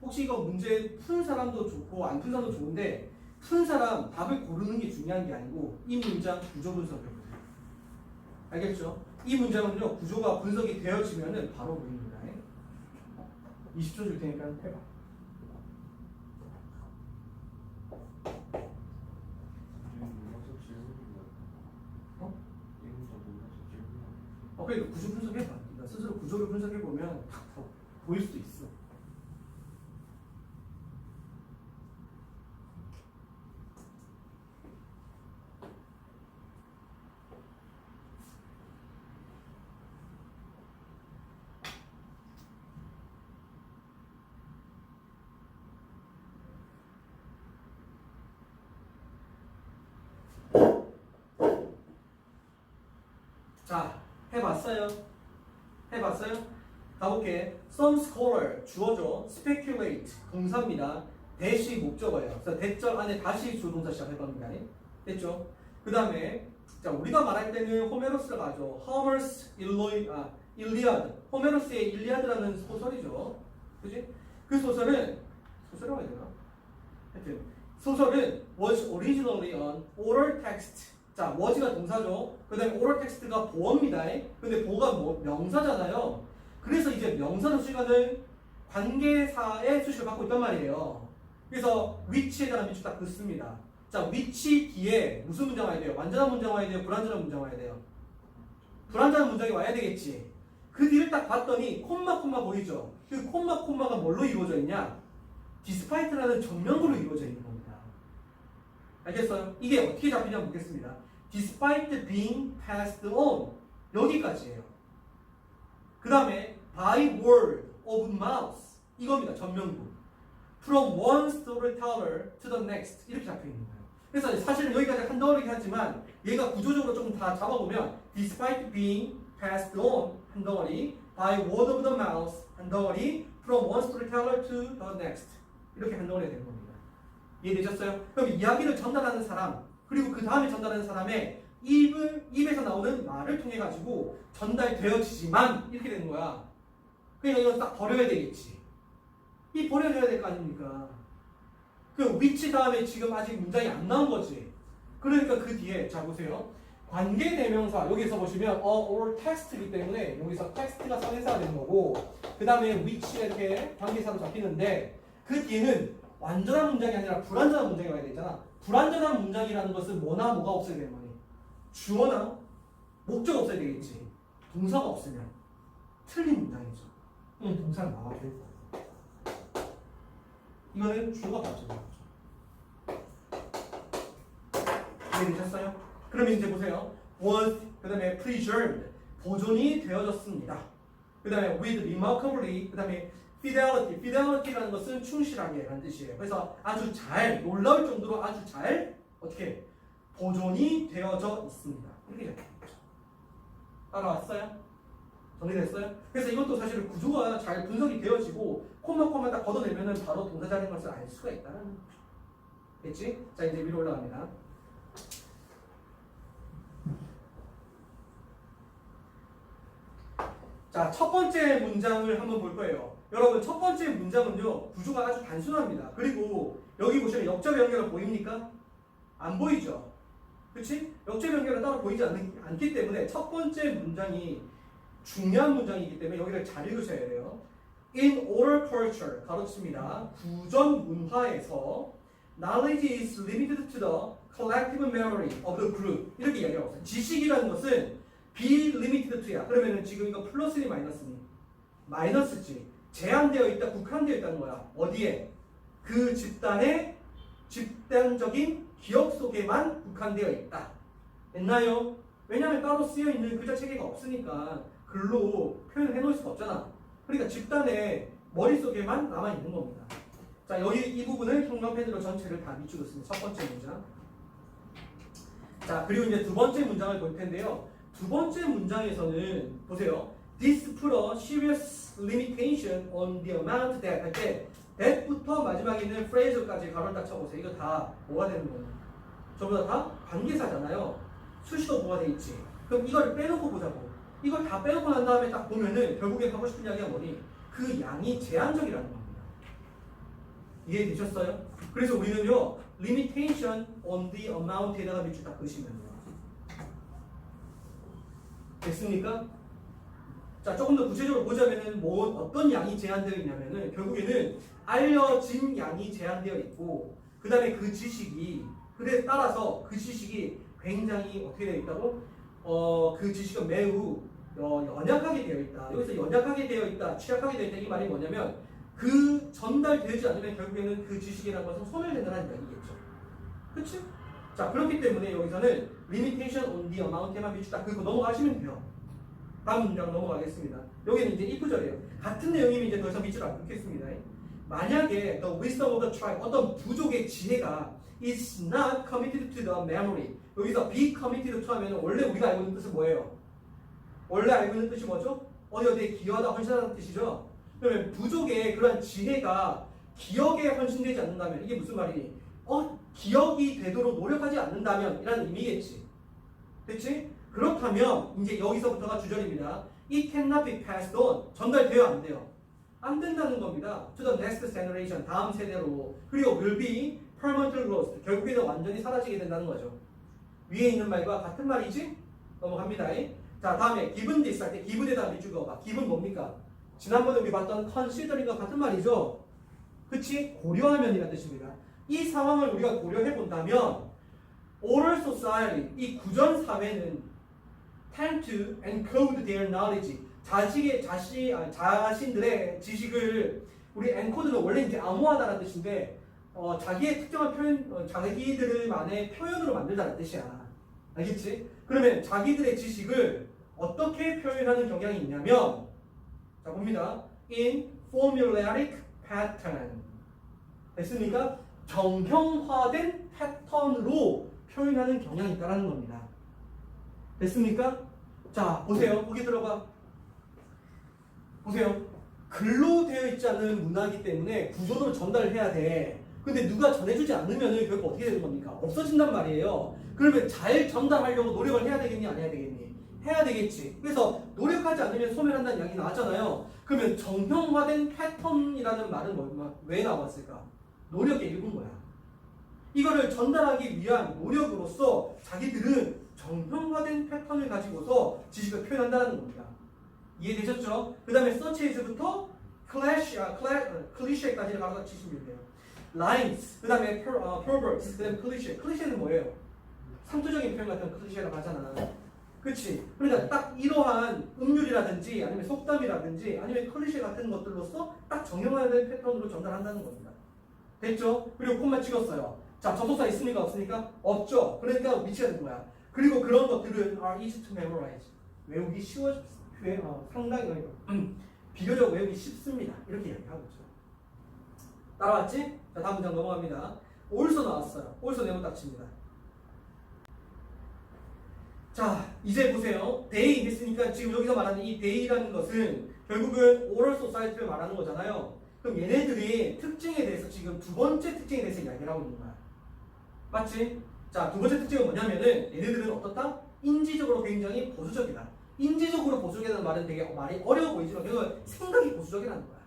혹시 이거 문제 푼 사람도 좋고 안 푼 사람도 좋은데 푼 사람 답을 고르는 게 중요한 게 아니고 이 문장 구조 분석해보세요. 알겠죠? 이 문장은요 구조가 분석이 되어지면은 바로 보입니다. 20초 줄 테니까 해봐. 그러니까 구조 분석해봐. 그러니까 스스로 구조를 분석해보면 보일 수도 있어. 자, 해봤어요? 해봤어요? 가볼게. Some scholar 주어죠. speculate 동사입니다. 대시 목적어예요. 그래서 대절 안에 다시 주동사 시작할 겁니다. 됐죠? 그 다음에 자 우리가 말할 때는 호메로스를 가죠. Homer's Iliad. 호메로스의 일리아드라는 소설이죠. 그지? 그 소설은 소설이라고 해야 되나? 하여튼 소설은 was originally an oral text. 자, was가 동사죠. 그 다음에 oral text가 보어입니다. 근데 보어가 뭐 명사잖아요. 그래서 이제 명사로 수식하는 관계사의 수식을 갖고 있단 말이에요. 그래서 which에다가 밑줄 딱 긋습니다. 자, which 뒤에 무슨 문장 와야 돼요? 완전한 문장 와야 돼요? 불완전한 문장 와야 돼요? 불완전한 문장이 와야 되겠지. 그 뒤를 딱 봤더니 콤마 보이죠? 그 콤마가 뭘로 이루어져 있냐? despite라는 정명구로 이루어져 있는 겁니다. 알겠어요? 이게 어떻게 잡히냐 보겠습니다. Despite being passed on 여기까지예요. 그 다음에 by word of mouth 이겁니다. 전명구. From one storyteller to the next 이렇게 잡혀 있는 거예요. 그래서 사실은 여기까지 한 덩어리긴 하지만 얘가 구조적으로 좀 다 잡아보면 Despite being passed on 한 덩어리 by word of the mouth 한 덩어리 From one storyteller to the next 이렇게 한 덩어리가 되는 겁니다. 이해되셨어요? 그럼 이야기를 전달하는 사람 그리고 그 다음에 전달하는 사람의 입에서 나오는 말을 통해 가지고 전달되어지지만 이렇게 되는 거야. 그러니까 이건 딱 버려야 되겠지. 이 버려줘야 될 거 아닙니까? 그 위치 다음에 지금 아직 문장이 안 나온 거지. 그러니까 그 뒤에 자 보세요. 관계대명사 여기서 보시면 or text이기 때문에 여기서 text가 선행사가 되는 거고 그 다음에 which가 이렇게 관계사로 잡히는데 그 뒤에는 완전한 문장이 아니라 불완전한 문장이 와야 되잖아. 불완전한 문장이라는 것은 뭐나 뭐가 없어야 되는 거니? 주어나 목적 없어야 되겠지. 동사가 없으면 틀린 문장이죠. 동사는 나와야 돼. 이거는 주어가 맞죠. 이해되셨어요? 그러면 이제 보세요. was 그 다음에 preserved 보존이 되어졌습니다. 그 다음에 with remarkably 그 다음에 fidelity라는 것은 충실하게 라는 뜻이에요. 그래서 아주 잘 놀라울 정도로 아주 잘 어떻게 보존이 되어져 있습니다. 이렇게 적혀있죠. 따라왔어요? 정리됐어요? 그래서 이것도 사실 구조가 잘 분석이 되어지고 콤마 딱 걷어내면은 바로 동사자인 것을 알 수가 있다는 거죠. 됐지? 자 이제 위로 올라갑니다. 자, 첫 번째 문장을 한번 볼 거예요. 여러분 첫 번째 문장은요 구조가 아주 단순합니다. 그리고 여기 보시면 역접 연결은 보입니까? 안 보이죠? 그치? 역접 연결은 따로 보이지 않기 때문에 첫 번째 문장이 중요한 문장이기 때문에 여기를 잘 읽으셔야 돼요. In oral culture 가로칩니다. 구전 문화에서 knowledge is limited to the collective memory of the group 이렇게 이야기하고 있어요. 지식이라는 것은 be limited to야. 그러면은 지금 이거 플러스니 마이너스니? 마이너스지. 제한되어 있다, 국한되어 있다는 거야. 어디에? 그 집단의 집단적인 기억 속에만 국한되어 있다. 됐나요? 왜냐하면 따로 쓰여 있는 글자 체계가 없으니까 글로 표현을 해놓을 수가 없잖아. 그러니까 집단의 머릿속에만 남아 있는 겁니다. 자, 여기 이 부분을 형광펜으로 전체를 다 밑줄였습니다. 첫 번째 문장. 자, 그리고 이제 두 번째 문장을 볼 텐데요. 두 번째 문장에서는 보세요. This put a serious limitation on the amount that 할 때 that부터 마지막에 있는 phrase까지 가로를 딱 쳐보세요. 이거 다 뭐가 되는 거예요? 저보다 다 관계사잖아요. 수식어 뭐가 돼 있지? 그럼 이걸 빼놓고 보자고. 이걸 다 빼놓고 난 다음에 딱 보면은 결국엔 하고 싶은 이야기가 뭐니? 그 양이 제한적이라는 겁니다. 이해되셨어요? 그래서 우리는요 limitation on the amount에다가 밑줄 딱 그으시면 돼요. 됐습니까? 자, 조금 더 구체적으로 보자면은 뭐 어떤 양이 제한되어 있냐면은 결국에는 알려진 양이 제한되어 있고 그 다음에 그 지식이 그에 따라서 그 지식이 굉장히 어떻게 되어 있다고? 그 지식은 매우 연약하게 되어 있다. 여기서 연약하게 되어 있다, 취약하게 되어 있다 이 말이 뭐냐면 그 전달되지 않으면 결국에는 그 지식이라는 것은 소멸된다는 이야기겠죠. 그치? 자, 그렇기 때문에 여기서는 limitation on the amount에만 비추다. 그거 넘어가시면 돼요. 다음 문장 넘어가겠습니다. 여기는 이제 입구절이에요. 같은 내용이면 이제 더 이상 믿지 않겠습니다. 만약에 the wisdom of the tribe, 어떤 부족의 지혜가 is not committed to the memory. 여기서 be committed to 하면 원래 우리가 알고 있는 뜻은 뭐예요? 원래 알고 있는 뜻이 뭐죠? 어디에 기여하다 헌신하다는 뜻이죠. 그러면 부족의 그러한 지혜가 기억에 헌신되지 않는다면 이게 무슨 말이니? 기억이 되도록 노력하지 않는다면 이라는 의미겠지. 됐지? 그렇다면 이제 여기서부터가 주절입니다. It cannot be passed on. 전달되어 안 돼요. 안 된다는 겁니다. To the next generation. 다음 세대로. 그리고 will be permanently lost. 결국에는 완전히 사라지게 된다는 거죠. 위에 있는 말과 같은 말이지? 넘어갑니다. 자, 다음에 given this 할 때 given에다 밑줄 그어봐. given 뭡니까? 지난번에 우리 봤던 considering과 같은 말이죠. 그치? 고려하면이라는 뜻입니다. 이 상황을 우리가 고려해 본다면 oral society, 이 구전 사회는 tend to encode their knowledge, 자신들의 지식을 우리 encode는 원래 이제 암호화다라는 뜻인데 자기의 특정한 표현, 자기들만의 표현으로 만들다는 뜻이야. 알겠지? 그러면 자기들의 지식을 어떻게 표현하는 경향이 있냐면 자 봅니다. in formulaic pattern. 됐습니까? 정형화된 패턴으로 표현하는 경향이 있다는 겁니다. 됐습니까? 자, 보세요. 보기 들어봐. 보세요. 글로 되어 있지 않은 문화이기 때문에 구조로 전달을 해야 돼. 근데 누가 전해주지 않으면 결국 어떻게 되는 겁니까? 없어진단 말이에요. 그러면 잘 전달하려고 노력을 해야 되겠니? 안 해야 되겠니? 해야 되겠지. 그래서 노력하지 않으면 소멸한다는 이야기 나왔잖아요. 그러면 정형화된 패턴이라는 말은 왜 나왔을까? 노력의 일부인 거야. 이거를 전달하기 위한 노력으로서 자기들은 정형화된 패턴을 가지고서 지식을 표현한다는 겁니다. 이해되셨죠? 그 다음에 서치에서부터 클리셰까지 가서 치시면 돼요. lines, 그 다음에 proverbs, 그 다음에 클리셰. 클리셰는 뭐예요? 상투적인 표현 같은 클리셰라고 하잖아. 그치? 그러니까 딱 이러한 음률이라든지 아니면 속담이라든지 아니면 클리셰 같은 것들로서 딱 정형화된 패턴으로 전달한다는 겁니다. 됐죠? 그리고 콤마 찍었어요. 자, 접속사 있습니까? 없습니까? 없죠. 그러니까 위치가 된 거야. 그리고 그런 것들은 are easy to memorize. 외우기 쉬워졌습니다. 상당히 비교적 외우기 쉽습니다. 이렇게 이야기하고 있죠. 따라왔지? 자, 다음 문장 넘어갑니다. also 나왔어요. also 네모 딱 칩니다. 자, 이제 보세요. they 했으니까 지금 여기서 말하는 이 they라는 것은 결국은 oral society를 말하는 거잖아요. 그럼 얘네들이 특징에 대해서 지금 두 번째 특징에 대해서 이야기를 하고 있는 거야. 맞지? 자, 두 번째 특징은 뭐냐면은 얘네들은 어떻다? 인지적으로 굉장히 보수적이다. 인지적으로 보수적이라는 말은 되게 말이 어려워 보이지만 그건 생각이 보수적이라는 거야.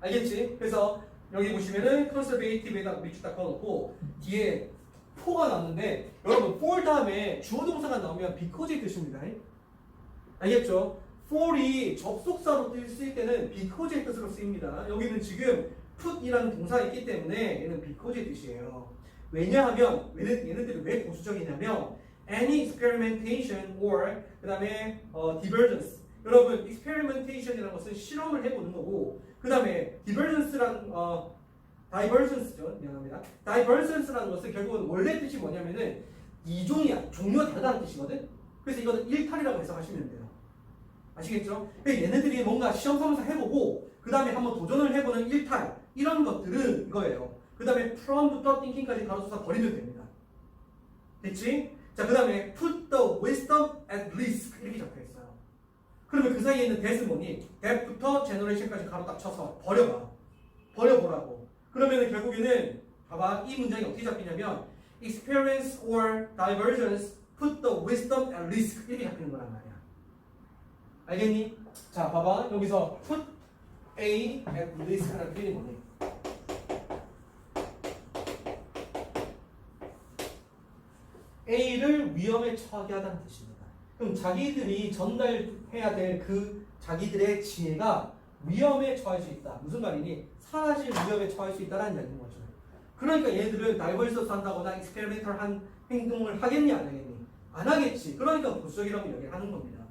알겠지? 그래서 여기 보시면은 conservative에다가 밑줄 딱 그어놓고 뒤에 for가 나왔는데 여러분 for 다음에 주어 동사가 나오면 because의 뜻입니다. 알겠죠? for이 접속사로 쓰일 때는 because의 뜻으로 쓰입니다. 여기는 지금 put이라는 동사가 있기 때문에 얘는 because의 뜻이에요. 왜냐하면 얘네들이 왜 보수적이냐면 any experimentation or 그 다음에 divergence. 여러분 experimentation이라는 것은 실험을 해보는 거고 그 다음에 divergence라는 divergence죠. 미안합니다. divergence라는 것은 결국은 원래 뜻이 뭐냐면은 이종이야. 종류가 다르다는 뜻이거든. 그래서 이거는 일탈이라고 해석하시면 돼요. 아시겠죠? 얘네들이 뭔가 시험 삼아서 해보고 그 다음에 한번 도전을 해보는 일탈 이런 것들은 이거예요. 그 다음에 from부터 thinking까지 가로쳐서 버리면 됩니다. 됐지? 자, 그 다음에 put the wisdom at risk 이렇게 적혀있어요. 그러면 그 사이에 있는 that은 뭐니? that부터 generation까지 가로 딱 쳐서 버려보라고. 그러면 결국에는 봐봐, 이 문장이 어떻게 잡히냐면 experience or divergence put the wisdom at risk 이렇게 잡히는 거란 말이야. 알겠니? 자, 봐봐, 여기서 put A at risk 하는 표현이 뭐니? A를 위험에 처하게 하다는 뜻입니다. 그럼 자기들이 전달해야 될 그 자기들의 지혜가 위험에 처할 수 있다. 무슨 말이니? 사라질 위험에 처할 수 있다는 이야기인 거죠. 그러니까 얘들은 다이버시스 한다거나 익스페리멘털한 행동을 하겠니 안 하겠니? 안 하겠지. 그러니까 보수적이라고 이야기를 하는 겁니다.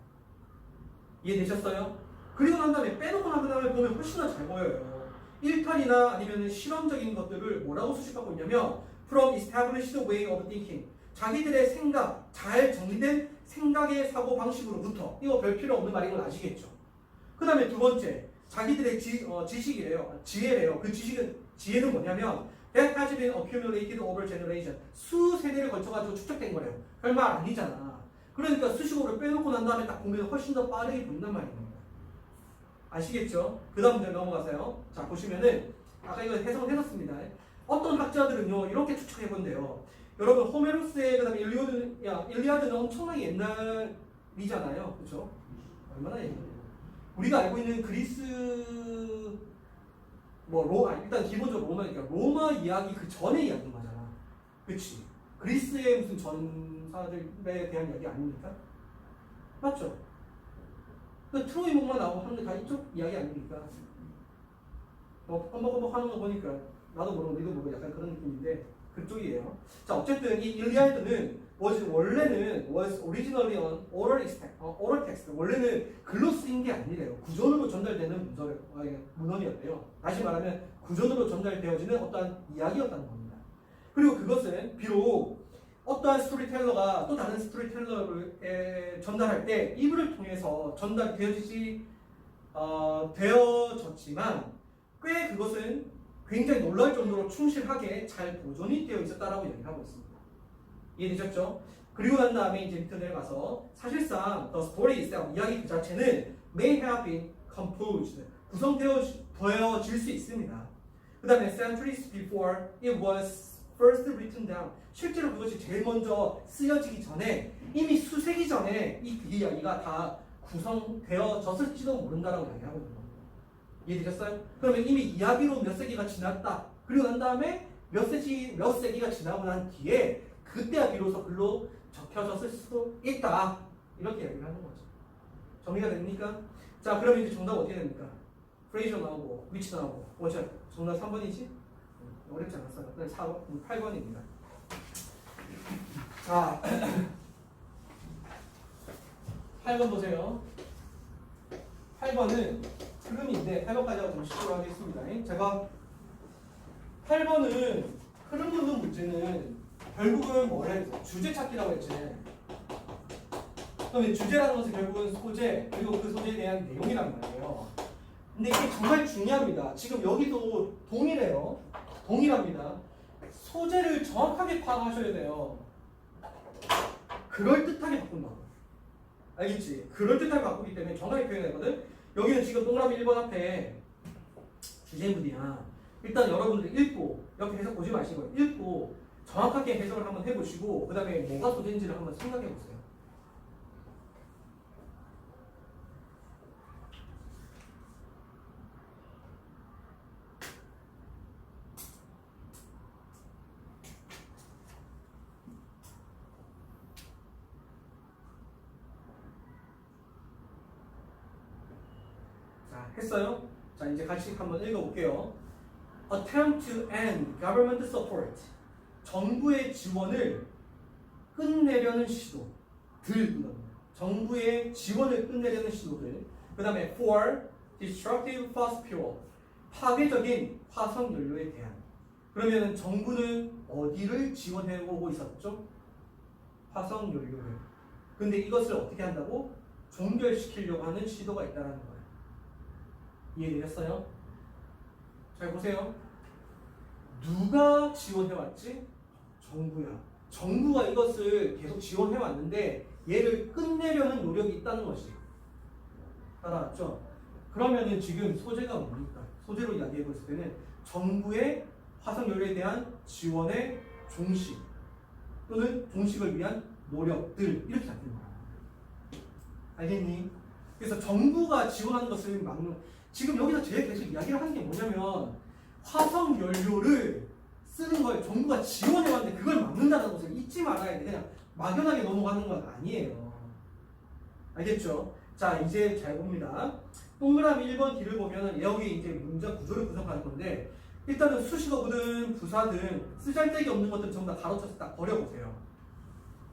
이해되셨어요? 그리고 난 다음에 빼놓고 난 다음에 보면 훨씬 더 잘 보여요. 일탈이나 아니면 실험적인 것들을 뭐라고 수식하고 있냐면 from established way of thinking. 자기들의 생각, 잘 정리된 생각의 사고 방식으로부터. 이거 별 필요 없는 말인 건 아시겠죠? 그 다음에 두 번째, 자기들의 지식이래요. 지혜래요. 그 지혜는 뭐냐면 that has been accumulated over generation. 수세대를 거쳐가지고 축적된 거래요. 별말 아니잖아. 그러니까 수식어를 빼놓고 난 다음에 딱 보면 훨씬 더 빠르게 보인단 말입니다. 아시겠죠? 그 다음 문제 넘어가세요. 자, 보시면은 아까 이거 해석을 해놨습니다. 어떤 학자들은요 이렇게 추측해본대요. 여러분 호메로스의 그다음에 일리아드는 엄청나게 옛날이잖아요, 그렇죠? 얼마나 옛날이에요? 우리가 알고 있는 그리스 일단 기본적으로 로마니까 로마 이야기 그 전의 이야기인 거잖아, 그렇지? 그리스의 무슨 전사들에 대한 이야기 아닙니까? 맞죠? 그 트로이 목만 나오고 하는 게 다 이쪽 이야기 아닙니까? 껌벅껌벅 하는 거 보니까 나도 모르고 니도 모르고 약간 그런 느낌인데 그쪽이에요. 자, 어쨌든 이 일리아드는 원래는 was originally an oral text. 원래는 글로 쓰인 게 아니래요. 구전으로 전달되는 문헌이었대요. 다시 말하면 구전으로 전달되어지는 어떠한 이야기였다는 겁니다. 그리고 그것은 비록 어떠한 스토리텔러가 또 다른 스토리텔러를 전달할 때 이불을 통해서 되어졌지만 꽤 그것은 굉장히 놀라울 정도로 충실하게 잘 보존이 되어 있었다라고 얘기하고 있습니다. 이해되셨죠? 그리고 난 다음에 이제 밑으로 내려가서 사실상 the story itself, 이야기 그 자체는 may have been composed, 구성되어질 수 있습니다. 그 다음에 centuries before it was first written down, 실제로 그것이 제일 먼저 쓰여지기 전에 이미 수세기 전에 이 이야기가 다 구성되어졌을지도 모른다라고 얘기하고 있는 겁니다. 이해되셨어요? 그러면 이미 이야기로 몇 세기가 지났다. 그리고 난 다음에 몇 세기가 지나고 난 뒤에 그때야 비로소 글로 적혀졌을 수도 있다. 이렇게 얘기를 하는 거죠. 정리가 됩니까? 자, 그러면 이제 정답 어떻게 됩니까? 프레이저 나오고 위치 나오고 뭐죠? 정답 3번이지? 어렵지 않았어요. 4번, 8번입니다. 자, 8번 보세요. 8번은 흐름인데 8번까지 좀 시도를 하겠습니다. 제가 8번은 흐름 묻는 문제는 결국은 뭐라 해서 주제 찾기라고 했지. 그럼 주제라는 것은 결국은 소재 그리고 그 소재에 대한 내용이란 말이에요. 근데 이게 정말 중요합니다. 지금 여기도 동일해요. 동일합니다. 소재를 정확하게 파악하셔야 돼요. 그럴듯하게 바꾼다고. 알겠지? 그럴듯하게 바꾸기 때문에 정확하게 표현했거든. 여기는 지금 동그라미 1번 앞에 주제문이야. 일단 여러분들 읽고 옆에 해석 보지 마시고 읽고 정확하게 해석을 한번 해보시고 그 다음에 뭐가 소재인지를 한번 생각해보세요. 자, 했어요? 자, 이제 같이 한번 읽어볼게요. Attempt to end government support. 정부의 지원을 끝내려는 시도들. 정부의 지원을 끝내려는 시도들. 그 다음에 for destructive fossil fuel. 파괴적인 화석 연료에 대한. 그러면은 정부는 어디를 지원해오고 있었죠? 화석 연료를. 근데 이것을 어떻게 한다고? 종결시키려고 하는 시도가 있다는 거예요. 이해되셨어요? 잘 보세요. 누가 지원해왔지? 정부야. 정부가 이것을 계속 지원해왔는데 얘를 끝내려는 노력이 있다는 것이. 따라왔죠? 그러면은 지금 소재가 뭡니까? 소재로 이야기해봤을 때는 정부의 화석연료에 대한 지원의 종식 또는 종식을 위한 노력들 이렇게 잡힙니다. 알겠니? 그래서 정부가 지원하는 것을 막는, 지금 여기서 제일 계속 이야기를 하는 게 뭐냐면 화석 연료를 쓰는 걸 정부가 지원해왔는데 그걸 막는다는 것을 잊지 말아야 돼. 그냥 막연하게 넘어가는 건 아니에요. 알겠죠? 자, 이제 잘 봅니다. 동그라미 1번 뒤를 보면 여기 이제 문제 구조를 분석하는 건데 일단은 수식어든 부사든 쓰잘데기 없는 것들 전부 다 가로쳐서 딱 버려보세요.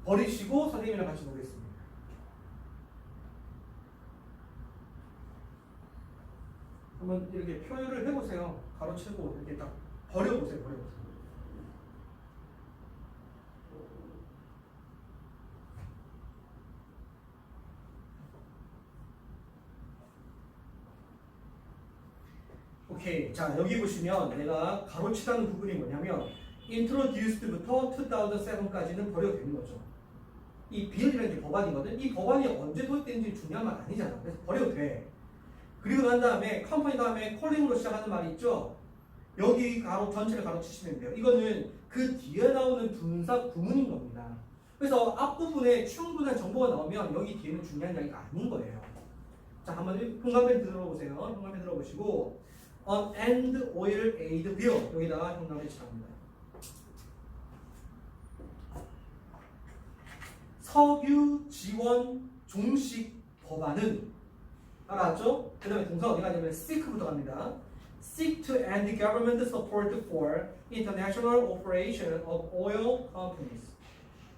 버리시고 선생님이랑 같이 보겠습니다. 한번 이렇게 표현을 해보세요. 가로치고 이렇게 딱 버려보세요. 버려보세요. 오케이. 자, 여기 보시면 내가 가로치라는 부분이 뭐냐면 introduced부터 2007까지는 버려도 되는 거죠. 이 빌이라는 게 법안이거든. 이 법안이 언제 도입된지 중요한 말 아니잖아. 그래서 버려도 돼. 그리고 난 다음에 컴퍼니 다음에 콜링으로 시작하는 말이 있죠. 여기 가로 전체를 가로치시면 돼요. 이거는 그 뒤에 나오는 분사 구문인 겁니다. 그래서 앞부분에 충분한 정보가 나오면 여기 뒤에는 중요한 이야기가 아닌 거예요. 자, 한번 형광펜 들어보세요. 형광펜 들어보시고 on and oil aid bill 여기다가 형광펜 칠합니다. 석유 지원 종식 법안은 알았죠? 그 다음에 동사 어디 가냐면 seek부터 갑니다. Seek to end government support for international operation of oil companies.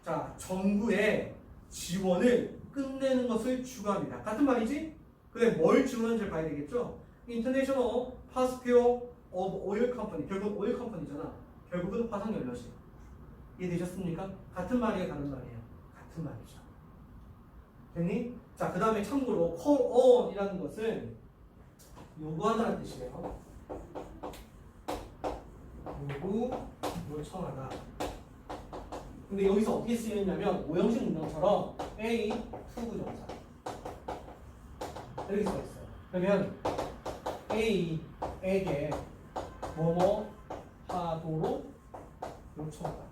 자, 정부의 지원을 끝내는 것을 추구합니다. 같은 말이지? 근데 뭘 지원하는지 봐야 되겠죠? International Partnership of Oil Company. 결국은 오일 컴퍼니잖아. 결국은 화석연료시. 이해되셨습니까? 같은 말이에요, 다른 말이에요? 같은 말이죠. 됐니? 자, 그 다음에 참고로 call on이라는 것은 요구하다는 뜻이에요. 요청하다. 근데 여기서 어떻게 쓰이냐면 오형식 문장처럼 A, 투부정사 이렇게 써 있어요. 그러면 A에게 뭐뭐 하도록 요청하다.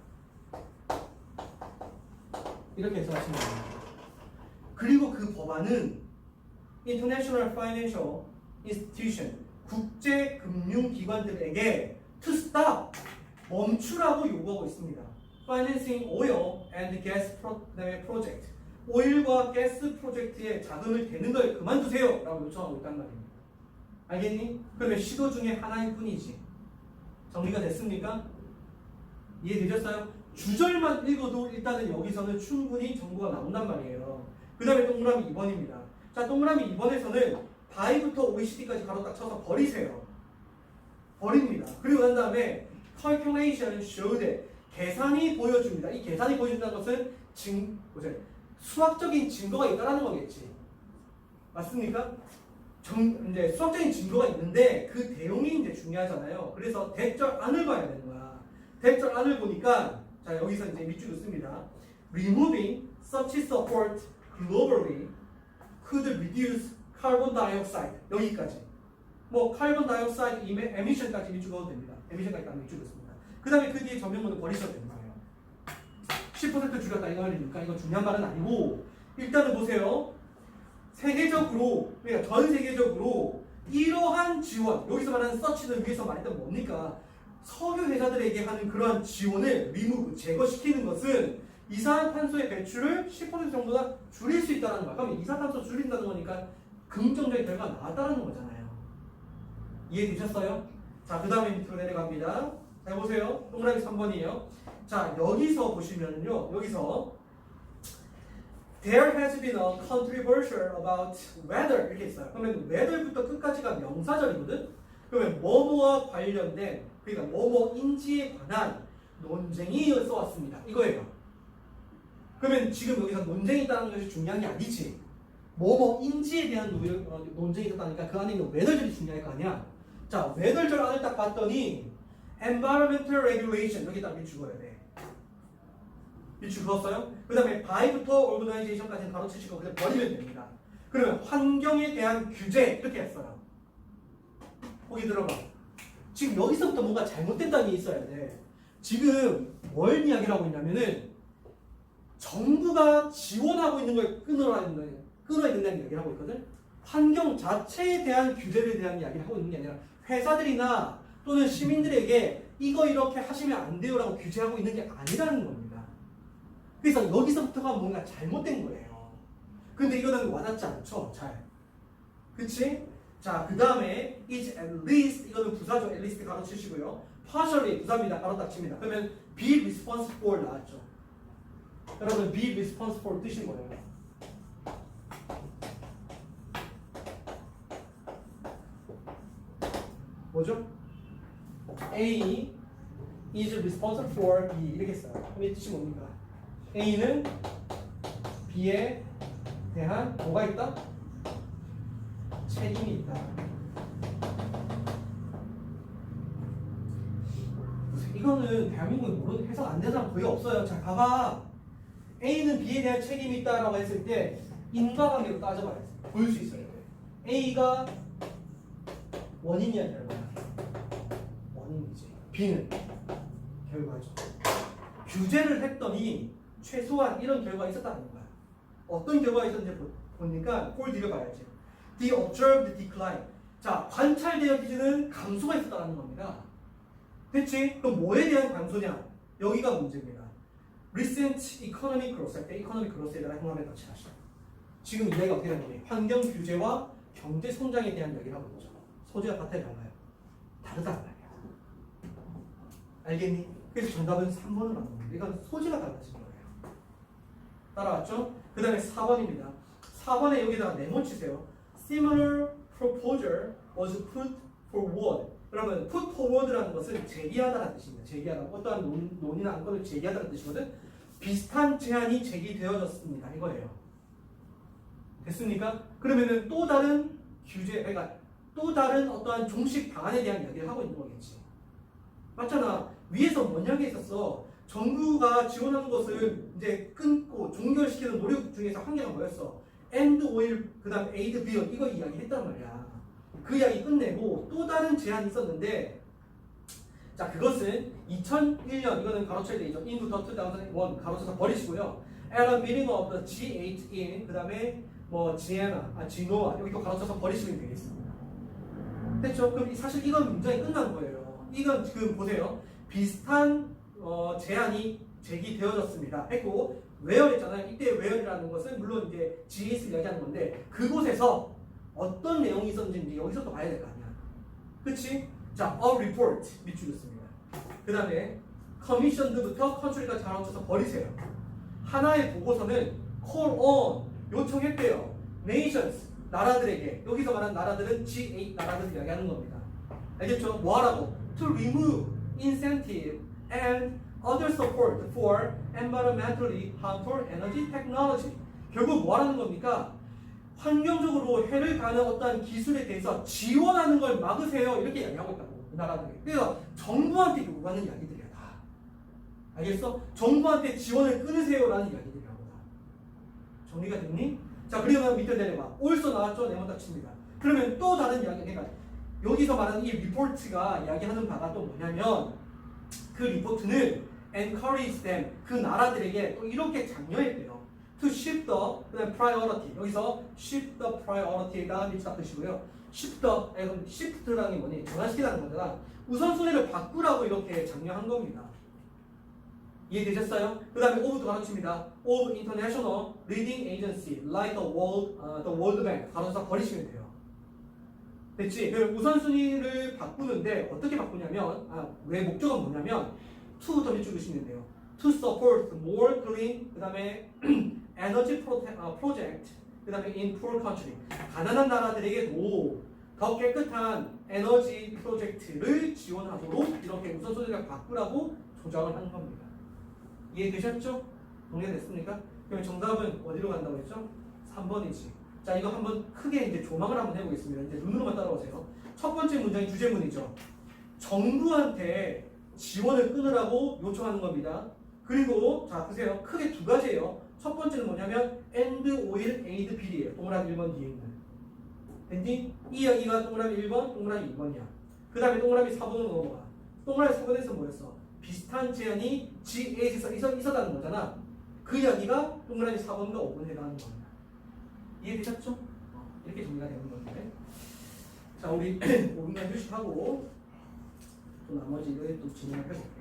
이렇게 해석하시면 됩니다. 그리고 그 법안은 International Financial Institution 국제금융기관들에게 to stop 멈추라고 요구하고 있습니다. Financing oil and gas project 오일과 가스 프로젝트에 자금을 대는 걸 그만두세요 라고 요청하고 있단 말입니다. 알겠니? 그러면 시도 중에 하나일 뿐이지. 정리가 됐습니까? 이해되셨어요? 주절만 읽어도 일단은 여기서는 충분히 정보가 나온단 말이에요. 그 다음에 동그라미 2번입니다. 자, 동그라미 2번에서는 바이부터 OECD까지 가로 딱 쳐서 버리세요. 버립니다. 그리고 난 다음에 calculation showed 계산이 보여줍니다. 이 계산이 보여준다는 것은 수학적인 증거가 있다라는 거겠지. 맞습니까? 이제 수학적인 증거가 있는데 그 내용이 이제 중요하잖아요. 그래서 대절 안을 봐야 되는 거야. 대절 안을 보니까 자, 여기서 이제 밑줄을 씁니다. Removing such support globally could reduce carbon dioxide 여기까지. 뭐 carbon dioxide emission까지 밑줄 그어도 됩니다. emission까지 딱 밑줄 긋습니다. 그 다음에 그 뒤에 전면문을 버리셔도 되는 거예요. 10% 줄였다 이 말이니까 이건 중요한 말은 아니고 일단은 보세요. 세계적으로 그러니까 전 세계적으로 이러한 지원 여기서 말하는 서치는 위에서 말했던 뭡니까? 석유 회사들에게 하는 그러한 지원을 remove 제거시키는 것은 이산화탄소의 배출을 10% 정도나 줄일 수 있다는 거야. 그러면 이산화탄소 줄인다는 거니까 긍정적인 결과가 나왔다는 거잖아요. 이해되셨어요? 자, 그 다음에 밑으로 내려갑니다. 자, 보세요. 동그라미 3번이에요. 자, 여기서 보시면요. 여기서 There has been a controversy about whether 이렇게 있어요. 그러면 whether부터 끝까지가 명사절이거든. 그러면 뭐뭐와 관련된 그러니까 뭐뭐인지에 관한 논쟁이 써왔습니다. 이거예요. 그러면 지금 여기서 논쟁이 있다는 것이 중요한 게 아니지. 뭐뭐인지에 대한 논쟁이 있었다니까 그 안에 있는 whether절이 중요할 거 아니야. 자, whether절 안을 딱 봤더니 environmental regulation 여기 딱 밑줄 그어야 돼. 밑줄 그었어요? 그 다음에 by부터 organization까지는 가로치시고 그냥 버리면 됩니다. 그러면 환경에 대한 규제 이렇게 했어요. 거기 들어봐. 지금 여기서부터 뭔가 잘못된다는 게 있어야 돼. 지금 뭘 이야기를 하고 있냐면은 정부가 지원하고 있는 걸 끊어야 된다는 이야기를 하고 있거든. 환경 자체에 대한 규제에 대한 이야기를 하고 있는 게 아니라 회사들이나 또는 시민들에게 이거 이렇게 하시면 안 돼요라고 규제하고 있는 게 아니라는 겁니다. 그래서 여기서부터가 뭔가 잘못된 거예요. 근데 이거는 와닿지 않죠, 잘. 그치? 자, 그 다음에 is at least 이거는 부사죠. at least 가로치시고요. partially 부사입니다. 가로 딱 칩니다. 그러면 be responsible for 나왔죠. 여러분 be responsible for 뜻이 뭐예요? 뭐죠? A is responsible for B 이렇게 써요. 그럼 이 뜻이 뭡니까? A는 B에 대한 뭐가 있다? 책임이 있다. 이거는 대한민국에 모르는 해석 안 되는 사람 거의 없어요. 자, 봐봐. A는 B에 대한 책임이 있다라고 했을 때 인과관계로 따져봐야 돼. 보일 수 있어야 돼. A가 원인이 아니라 뭐야? 원인이지. B는 결과죠. 규제를 했더니 최소한 이런 결과가 있었다는 거야. 어떤 결과가 있었는지 보니까 꼴 들여봐야지. The observed decline. 자, 관찰되어 기준은 감소가 있었다는 겁니다. 됐지? 그럼 뭐에 대한 감소냐? 여기가 문제입니다. Recent economic growth 할 때 economic growth에 대한 흥함에 칠하시죠. 지금 이야기가 어떻게 되는 거니? 환경 규제와 경제 성장에 대한 이야기를 하고 있죠. 소재가 같아요, 달라요? 다르단 말이야. 알겠니? 그래서 정답은 3번을 맞는 겁니다. 이건 소재가 달라진 거예요. 따라왔죠? 그 다음에 4번입니다. 4번에 여기다가 네모 치세요. Similar proposal was put forward. 그러면 put forward라는 것은 제기하다라는 뜻입니다. 제기하다. 어떠한 논의나 안건을 제기하다는 뜻이거든. 비슷한 제안이 제기되어졌습니다. 이거예요. 됐습니까? 그러면은 또 다른 규제, 그러니까 또 다른 어떠한 종식 방안에 대한 이야기를 하고 있는 거겠지. 맞잖아. 위에서 뭔 이야기 있었어? 정부가 지원하는 것을 이제 끊고 종결시키는 노력 중에서 한 개가 뭐였어? end oil, 그 다음에 aid bill 이거 이야기 했단 말이야. 그 이야기 끝내고 또 다른 제안이 있었는데, 자, 그것은 2001년, 이거는 가로쳐야 되죠. in부터 2001 가로쳐서 버리시고요. at a meeting of the G8 in, 그 다음에 뭐 지노아 여기도 가로쳐서 버리시면 되겠습니다. 됐죠? 그럼 사실 이건 문장이 끝난 거예요. 이건 지금 보세요. 비슷한 제안이 제기되어졌습니다. 했고 where 했잖아요. 이때 where이라는 것은 물론 이제 G8을 이야기하는 건데 그곳에서 어떤 내용이 있었는지 여기서 또 봐야 될 거 아니야. 그치? 자, a report 밑줄 긋습니다. 그 다음에 commissioned부터 control까지 가로쳐서 버리세요. 하나의 보고서는 call on 요청했대요. nations 나라들에게. 여기서 말하는 나라들은 G8 나라들을 이야기하는 겁니다. 알겠죠? 뭐 하라고? to remove incentive and other support for environmentally harmful energy technology. 결국 뭐 하라는 겁니까? 환경적으로 해를 가는 어떠한 기술에 대해서 지원하는 걸 막으세요. 이렇게 이야기하고 있다고. 이 나라들이. 그래서 정부한테 요구하는 이야기들이야 다. 알겠어? 정부한테 지원을 끊으세요라는 이야기들이라고 다. 정리가 됐니? 자, 그러면 밑에 내려봐. also 나왔죠? 네모 닫힙니다. 그러면 또 다른 이야기. 그러니까 여기서 말하는 이 리포트가 이야기하는 바가 또 뭐냐면 그 리포트는 encourage them 그 나라들에게 또 이렇게 장려했대요. to shift the 그다음 priority 여기서 shift the priority가 밑에 뜻이고요. shift라는 게 뭐니? 전환시키라는 거잖아. 우선순위를 바꾸라고 이렇게 장려한 겁니다. 이해되셨어요? 그 다음에 of도 가르칩니다. of international leading agency like the World Bank 가로서 버리시면 돼요. 됐지? 그 우선순위를 바꾸는데 어떻게 바꾸냐면 왜 목적은 뭐냐면 to부터 밑줄 그시면 돼요. to support more clean 그 다음에 energy project 그 다음에 in poor country 가난한 나라들에게도 더 깨끗한 에너지 프로젝트를 지원하도록 이렇게 우선순위를 바꾸라고 조정을 하는 겁니다. 이해되셨죠? 정리됐습니까? 그럼 정답은 어디로 간다고 했죠? 3번이지. 자, 이거 한번 크게 이제 조망을 한번 해보겠습니다. 이제 눈으로만 따라오세요. 첫 번째 문장이 주제문이죠. 정부한테 지원을 끊으라고 요청하는 겁니다. 그리고 자 보세요. 크게 두 가지예요. 첫 번째는 뭐냐면 end oil aid bill이에요. 동그라미 1번 뒤에 있는. 됐니? 이 여기가 동그라미 1번, 동그라미 2번이야. 그 다음에 동그라미 4번으로 넘어가. 동그라미 4번에서 뭐였어? 비슷한 제안이 G8에서 있었다는 거잖아. 그 이야기가 동그라미 4번과 5번에 해당하는 겁니다. 이해되셨죠? 이렇게 정리가 되는 건데. 자, 우리 5분간 휴식하고 또 나머지 이거에 또 진행을 해볼게요.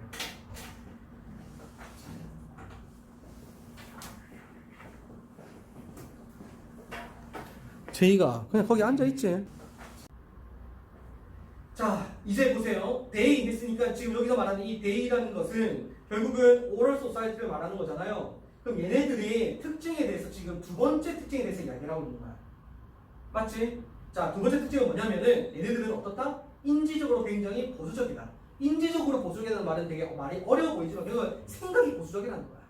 제이가 그냥 거기 앉아있지. 자, 이제 보세요. 데이 됐으니까 지금 여기서 말하는 이 데이라는 것은 결국은 오럴 소사이티를 말하는 거잖아요. 그럼 얘네들이 특징에 대해서 지금 두 번째 특징에 대해서 이야기를 하고 있는 거야. 맞지? 자, 두 번째 특징은 뭐냐면은 얘네들은 어떻다? 인지적으로 굉장히 보수적이다. 인지적으로 보수적이라는 말은 되게 말이 어려워 보이지만 그건 생각이 보수적이라는 거야.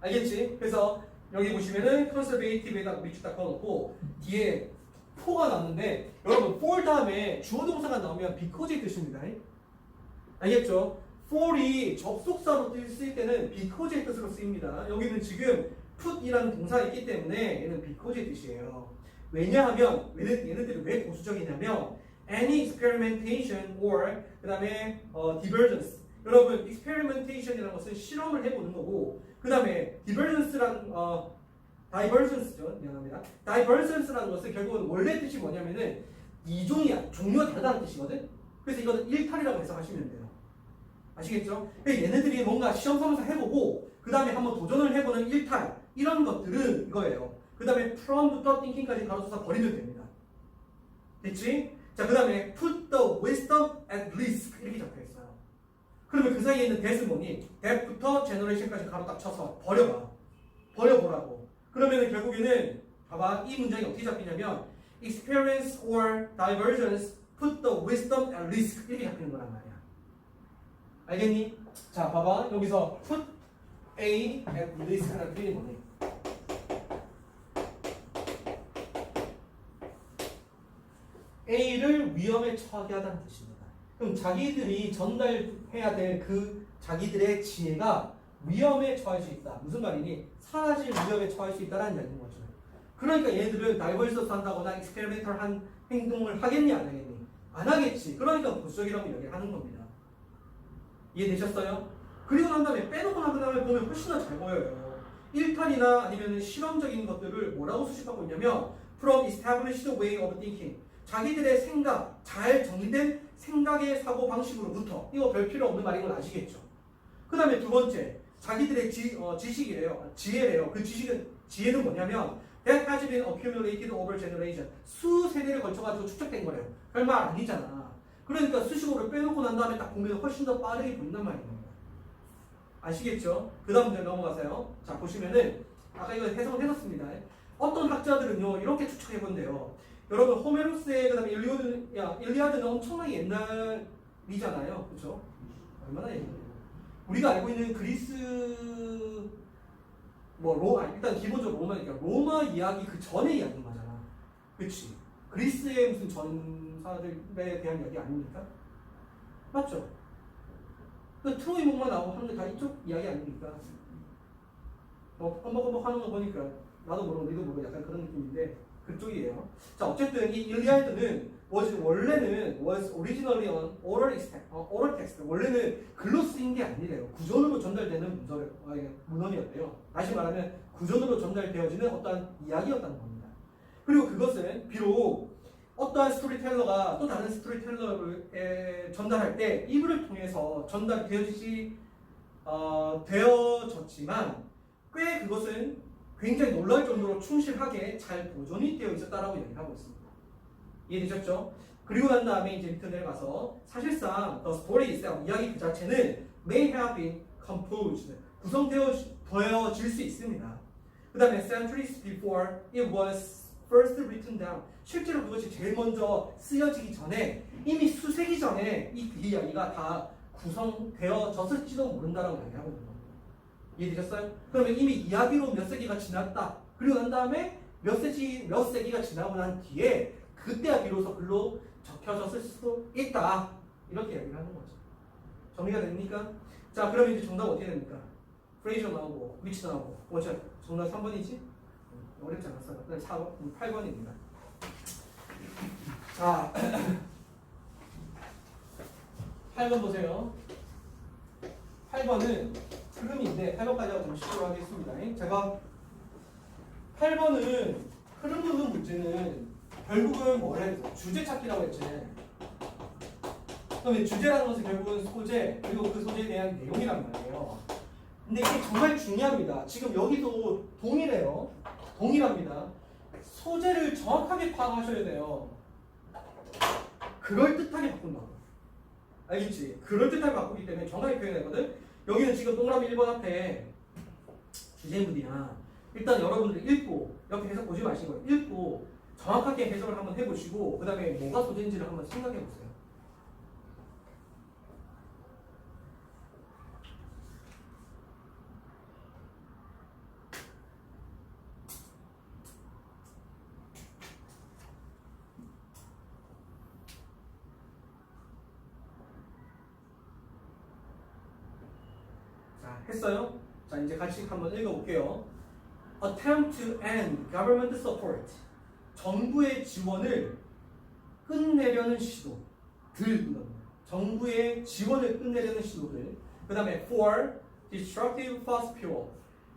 알겠지? 그래서 여기 보시면은 conservative에다가 밑줄딱 그어놓고 뒤에 for가 나왔는데 여러분 for 다음에 주어 동사가 나오면 because의 뜻입니다. 알겠죠? for이 접속사로 쓰일 때는 because의 뜻으로 쓰입니다. 여기는 지금 put이라는 동사가 있기 때문에 얘는 because의 뜻이에요. 왜냐하면 얘네들이 왜 보수적이냐면 any experimentation or 그 다음에 divergence. 여러분 experimentation이라는 것은 실험을 해보는 거고 그 다음에 divergence라는 divergence죠. 미안합니다. divergence라는 것은 결국은 원래 뜻이 뭐냐면은 이종이야. 종류가 다르다는 뜻이거든. 그래서 이거는 일탈이라고 해석하시면 돼요. 아시겠죠? 그러니까 얘네들이 뭔가 시험 삼아서 해보고 그 다음에 한번 도전을 해보는 일탈 이런 것들은 이거예요. 그 다음에 from부터 thinking까지 가로쳐서 버리면 됩니다. 됐지? 자, 그 다음에 put the wisdom at risk 이렇게 적혀있어요. 그러면 그 사이에 있는 that은 뭐니? that부터 generation까지 가로 딱 쳐서 버려보라고. 그러면은 결국에는 봐봐 이 문장이 어떻게 잡히냐면 experience or divergence put the wisdom at risk 이렇게 잡히는 거란 말이야. 알겠니? 자, 봐봐 여기서 put A at risk라는 표현이 뭐니? A를 위험에 처하게 하다는 뜻입니다. 그럼 자기들이 전달해야 될 그 자기들의 지혜가 위험에 처할 수 있다. 무슨 말이니? 사라질 위험에 처할 수 있다는 이야기인 거죠. 그러니까 얘들은 다이버시스 한다거나 익스페리멘털한 행동을 하겠니 안 하겠니? 안 하겠지. 그러니까 보수적이라고 이야기를 하는 겁니다. 이해되셨어요? 그리고 난 다음에 빼놓고 난 다음에 보면 훨씬 더 잘 보여요. 일탈이나 아니면 실험적인 것들을 뭐라고 수식하고 있냐면 from established way of thinking. 자기들의 생각, 잘 정리된 생각의 사고 방식으로부터. 이거 별 필요 없는 말인 건 아시겠죠? 그 다음에 두 번째, 자기들의 지식이래요. 지혜래요. 그 지혜는 뭐냐면 that has been accumulated over generation. 수세대를 걸쳐가지고 축적된 거래요. 별말 아니잖아. 그러니까 수식어를 빼놓고 난 다음에 딱 보면 훨씬 더 빠르게 보인단 말이에요. 아시겠죠? 그 다음 문제 넘어가세요. 자, 보시면은 아까 이거 해석을 해놨습니다. 어떤 학자들은요 이렇게 추측해본대요. 여러분 호메로스의 그다음에 일리아드는 엄청나게 옛날이잖아요, 그렇죠? 얼마나 옛날이에요? 우리가 알고 있는 그리스 일단 기본적으로 로마 이야기 그 전의 이야기인 거잖아, 그렇지? 그리스의 무슨 전사들에 대한 이야기 아닙니까? 맞죠? 그 트로이 목만 나오고 하는 게 다 이쪽 이야기 아닙니까? 껌벅껌벅 하는 거 보니까 나도 모르고 너도 모르고 약간 그런 느낌인데 그쪽이에요. 자, 어쨌든 이 일리아드는 원래는 was originally on oral text. 원래는 글로 쓰인 게 아니래요. 구전으로 전달되는 문헌이었대요. 다시 말하면 구전으로 전달되어지는 어떠한 이야기였다는 겁니다. 그리고 그것은 비록 어떠한 스토리텔러가 또 다른 스토리텔러를 전달할 때 이분을 통해서 되어졌지만 꽤 그것은 굉장히 놀라울 정도로 충실하게 잘 보존이 되어 있었다라고 얘기를 하고 있습니다. 이해되셨죠? 그리고 난 다음에 이제 밑으로 내려가서 사실상 the story itself, 이야기 그 자체는 may have been composed, 구성되어질 수 있습니다. 그 다음에 centuries before it was first written down, 실제로 그것이 제일 먼저 쓰여지기 전에 이미 수세기 전에 이 이야기가 다 구성되어졌을지도 모른다라고 얘기하고 있는 겁니다. 이해되셨어요? 그러면 이미 이야기로 몇 세기가 지났다. 그리고 난 다음에 몇 세기가 지나고 난 뒤에 그때야 비로소 글로 적혀졌을 수도 있다. 이렇게 얘기를 하는 거죠. 정리가 됩니까? 자, 그러면 이제 정답 어떻게 됩니까? 프레이저 나오고 위치 나오고 정답 3번이지? 어렵지 않았어요. 4번, 8번입니다. 자, 8번 보세요. 8번은 흐름인데 8번까지 하고 좀 쉽도록 하겠습니다. 제가 8번은 흐름 부분 문제는 결국은 뭐라 해서 주제 찾기라고 했지. 그럼 주제라는 것은 결국은 소재 그리고 그 소재에 대한 내용이란 말이에요. 근데 이게 정말 중요합니다. 지금 여기도 동일해요. 동일합니다. 소재를 정확하게 파악하셔야 돼요. 그럴듯하게 바꾼다고. 알겠지? 그럴듯하게 바꾸기 때문에 정확하게 표현하거든. 여기는 지금 동그라미 1번 앞에 주제문이야. 일단 여러분들 읽고 옆에 해석 보지 마시고 읽고 정확하게 해석을 한번 해보시고 그 다음에 뭐가 소재인지를 한번 생각해 보세요. 자, 했어요? 자, 이제 같이 한번 읽어볼게요. Attempt to end government support. 정부의 지원을 끝내려는 시도. 정부의 지원을 끝내려는 시도들. 그 다음에 for destructive fossil fuel.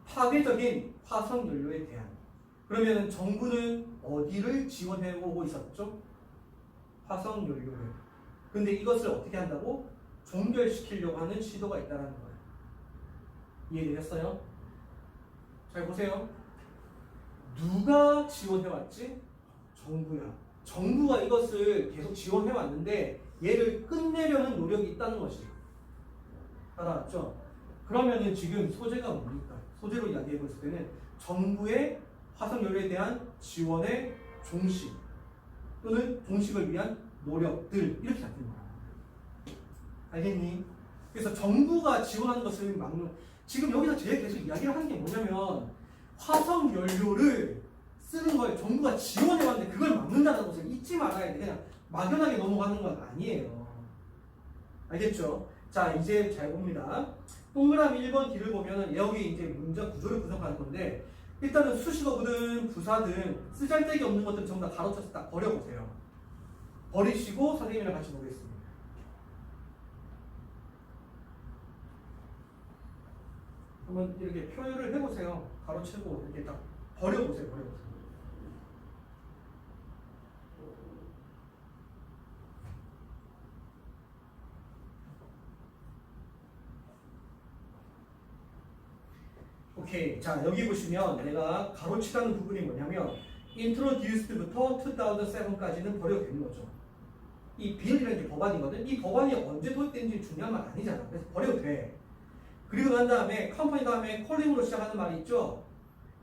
파괴적인 화석 연료에 대한. 그러면 정부는 어디를 지원해 오고 있었죠? 화석 연료를. 근데 이것을 어떻게 한다고? 종결시키려고 하는 시도가 있다는 거예요. 이해되셨어요? 잘 보세요. 누가 지원해왔지? 정부야. 정부가 이것을 계속 지원해왔는데 얘를 끝내려는 노력이 있다는 것이 알았죠? 그러면은 지금 소재가 뭡니까? 소재로 이야기해 봤을 때는 정부의 화석연료에 대한 지원의 종식 또는 종식을 위한 노력들 이렇게 잡힌 거야. 알겠니? 그래서 정부가 지원하는 것을 막는 지금 여기서 제일 계속 이야기를 하는 게 뭐냐면 화석 연료를 쓰는 걸 정부가 지원해왔는데 그걸 막는다는 것을 잊지 말아야 돼. 그냥 막연하게 넘어가는 건 아니에요. 알겠죠? 자, 이제 잘 봅니다. 동그라미 1번 D를 보면 여기 이제 문제 구조를 분석하는 건데 일단은 수식어든 부사든 쓰잘데기 없는 것들 전부 다 가로쳐서 딱 버려보세요. 버리시고 선생님이랑 같이 보겠습니다. 한번 이렇게 표현을 해보세요. 가로치고 이렇게 딱 버려보세요. 버려보세요. 오케이. 자, 여기 보시면 내가 가로치라는 부분이 뭐냐면 introduced부터 2007까지는 버려도 되는 거죠. 이 빌이라는 게 법안이거든. 이 법안이 언제 도입된지 중요한 말 아니잖아. 그래서 버려도 돼. 그리고 난 다음에 컴퍼니 다음에 콜링으로 시작하는 말이 있죠.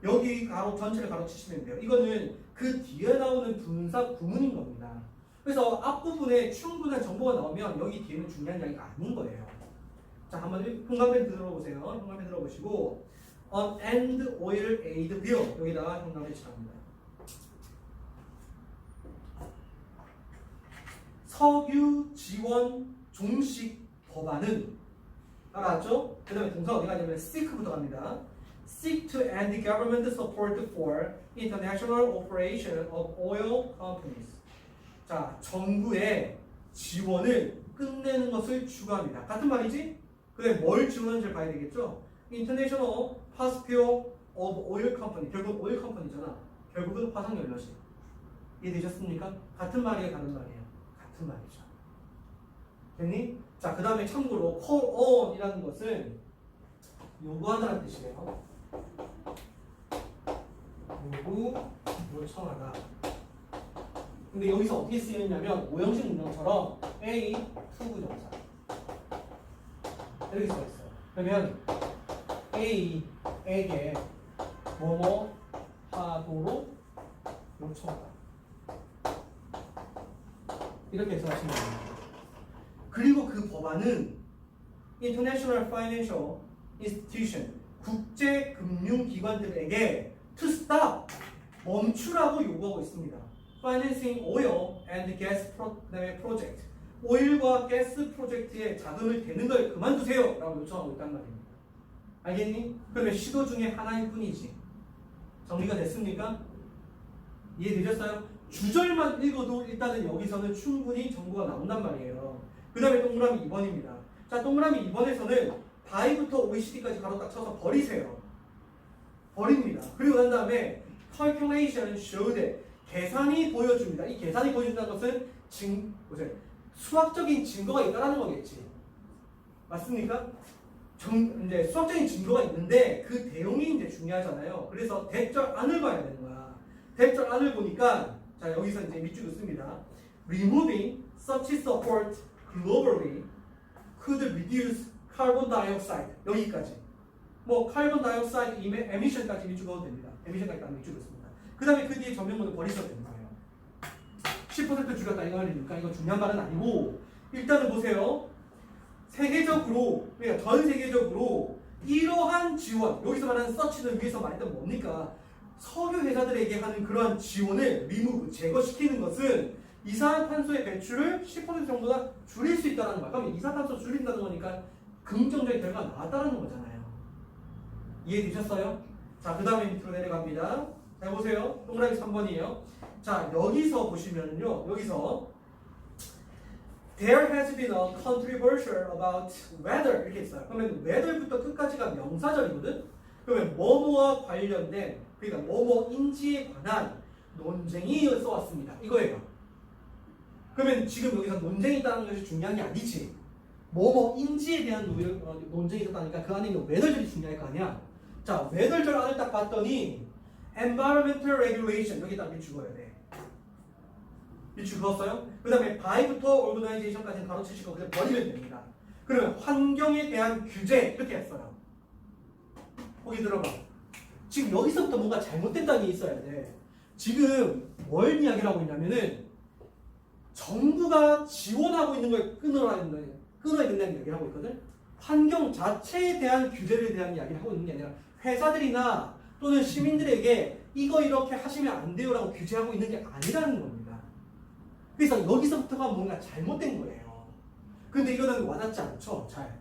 여기 가로 전체를 가로치시면 돼요. 이거는 그 뒤에 나오는 분사 구문인 겁니다. 그래서 앞부분에 충분한 정보가 나오면 여기 뒤에는 중요한 이야기가 아닌 거예요. 자, 한번 현관펜 들어보세요. 현관펜 들어보시고 on and oil aid bill 여기다가 현관펜 칠합니다. 석유 지원 종식 법안은 알았죠? 그 다음에 동사 어디 가냐면 seek부터 갑니다. Seek to end government support for international operation of oil companies. 자, 정부의 지원을 끝내는 것을 추구합니다. 같은 말이지? 근데 뭘 지원하는지를 봐야 되겠죠? International fossil fuel of oil company. 결국 오일 컴퍼니잖아. 결국은 화석연료시. 이해되셨습니까? 같은 말이에요, 다른 말이에요? 같은 말이죠. 됐니? 자, 그 다음에 참고로 call on 이라는 것은 요구하다는 뜻이에요. 요청하다. 근데 여기서 어떻게 쓰이냐면 오형식 문장처럼 A 투부정사 이렇게 써 있어요. 그러면 A에게 뭐뭐 하도록 요청하다. 이렇게 해서 하시면 됩니다. 그리고 그 법안은 International Financial Institution 국제금융기관들에게 to stop 멈추라고 요구하고 있습니다. Financing oil and gas project 오일과 가스 프로젝트에 자금을 대는 걸 그만두세요 라고 요청하고 있단 말입니다. 알겠니? 그러면 시도 중에 하나일 뿐이지. 정리가 됐습니까? 이해되셨어요? 주절만 읽어도 일단은 여기서는 충분히 정보가 나온단 말이에요. 그 다음에 동그라미 2번입니다. 자, 동그라미 2번에서는 바이부터 OECD까지 가로 딱 쳐서 버리세요. 버립니다. 그리고 난 다음에 calculation showed 계산이 보여줍니다. 이 계산이 보여준다는 것은 보세요. 수학적인 증거가 있다는 거겠지. 맞습니까? 이제 수학적인 증거가 있는데 그 내용이 이제 중요하잖아요. 그래서 대절 안을 봐야 되는 거야. 대절 안을 보니까 자, 여기서 이제 밑줄을 씁니다. Removing such support globally could reduce carbon dioxide 여기까지. 뭐 carbon dioxide emission까지 밑줄 넣어도 됩니다. emission까지 딱 밑줄을 씁니다. 그 다음에 그 뒤에 전면문을 버리셔도 되는 거예요. 10% 줄였다 이거 말이니까 이거 중요한 말은 아니고 일단은 보세요. 세계적으로 그러니까 전 세계적으로 이러한 지원 여기서 말하는 서치는 위에서 말했던 뭡니까? 석유 회사들에게 하는 그러한 지원을 리무브 제거시키는 것은 이산화탄소의 배출을 10% 정도나 줄일 수 있다는 거야. 그러면 이산화탄소 줄인다는 거니까 긍정적인 결과가 나왔다는 거잖아요. 이해되셨어요? 자, 그 다음에 밑으로 내려갑니다. 자, 보세요. 동그라미 3번이에요. 자, 여기서 보시면요. 여기서 There has been a controversy about whether 이렇게 있어요. 그러면 whether부터 끝까지가 명사절이거든. 그러면 뭐뭐와 관련된 그러니까 뭐뭐인지에 관한 논쟁이 써왔습니다. 이거예요. 그러면 지금 여기서 논쟁이 있다는 것이 중요한 게 아니지. 뭐뭐인지에 대한 논쟁이 있었다니까 그 안에 있는 whether절이 중요할 거 아니야. 자, whether절 안을 딱 봤더니 environmental regulation 여기다 밑줄 그어야 돼. 밑줄 그었어요? 그 다음에 by부터 organization까지는 가로치시고 그냥 버리면 됩니다. 그러면 환경에 대한 규제 이렇게 했어요. 거기 들어가. 지금 여기서부터 뭔가 잘못된다는 게 있어야 돼. 지금 뭘 이야기를 하고 있냐면은 정부가 지원하고 있는 걸 끊어야 된다는 이야기를 하고 있거든. 환경 자체에 대한 규제에 대한 이야기를 하고 있는 게 아니라 회사들이나 또는 시민들에게 이거 이렇게 하시면 안 돼요라고 규제하고 있는 게 아니라는 겁니다. 그래서 여기서부터가 뭔가 잘못된 거예요. 근데 이거는 와닿지 않죠? 잘.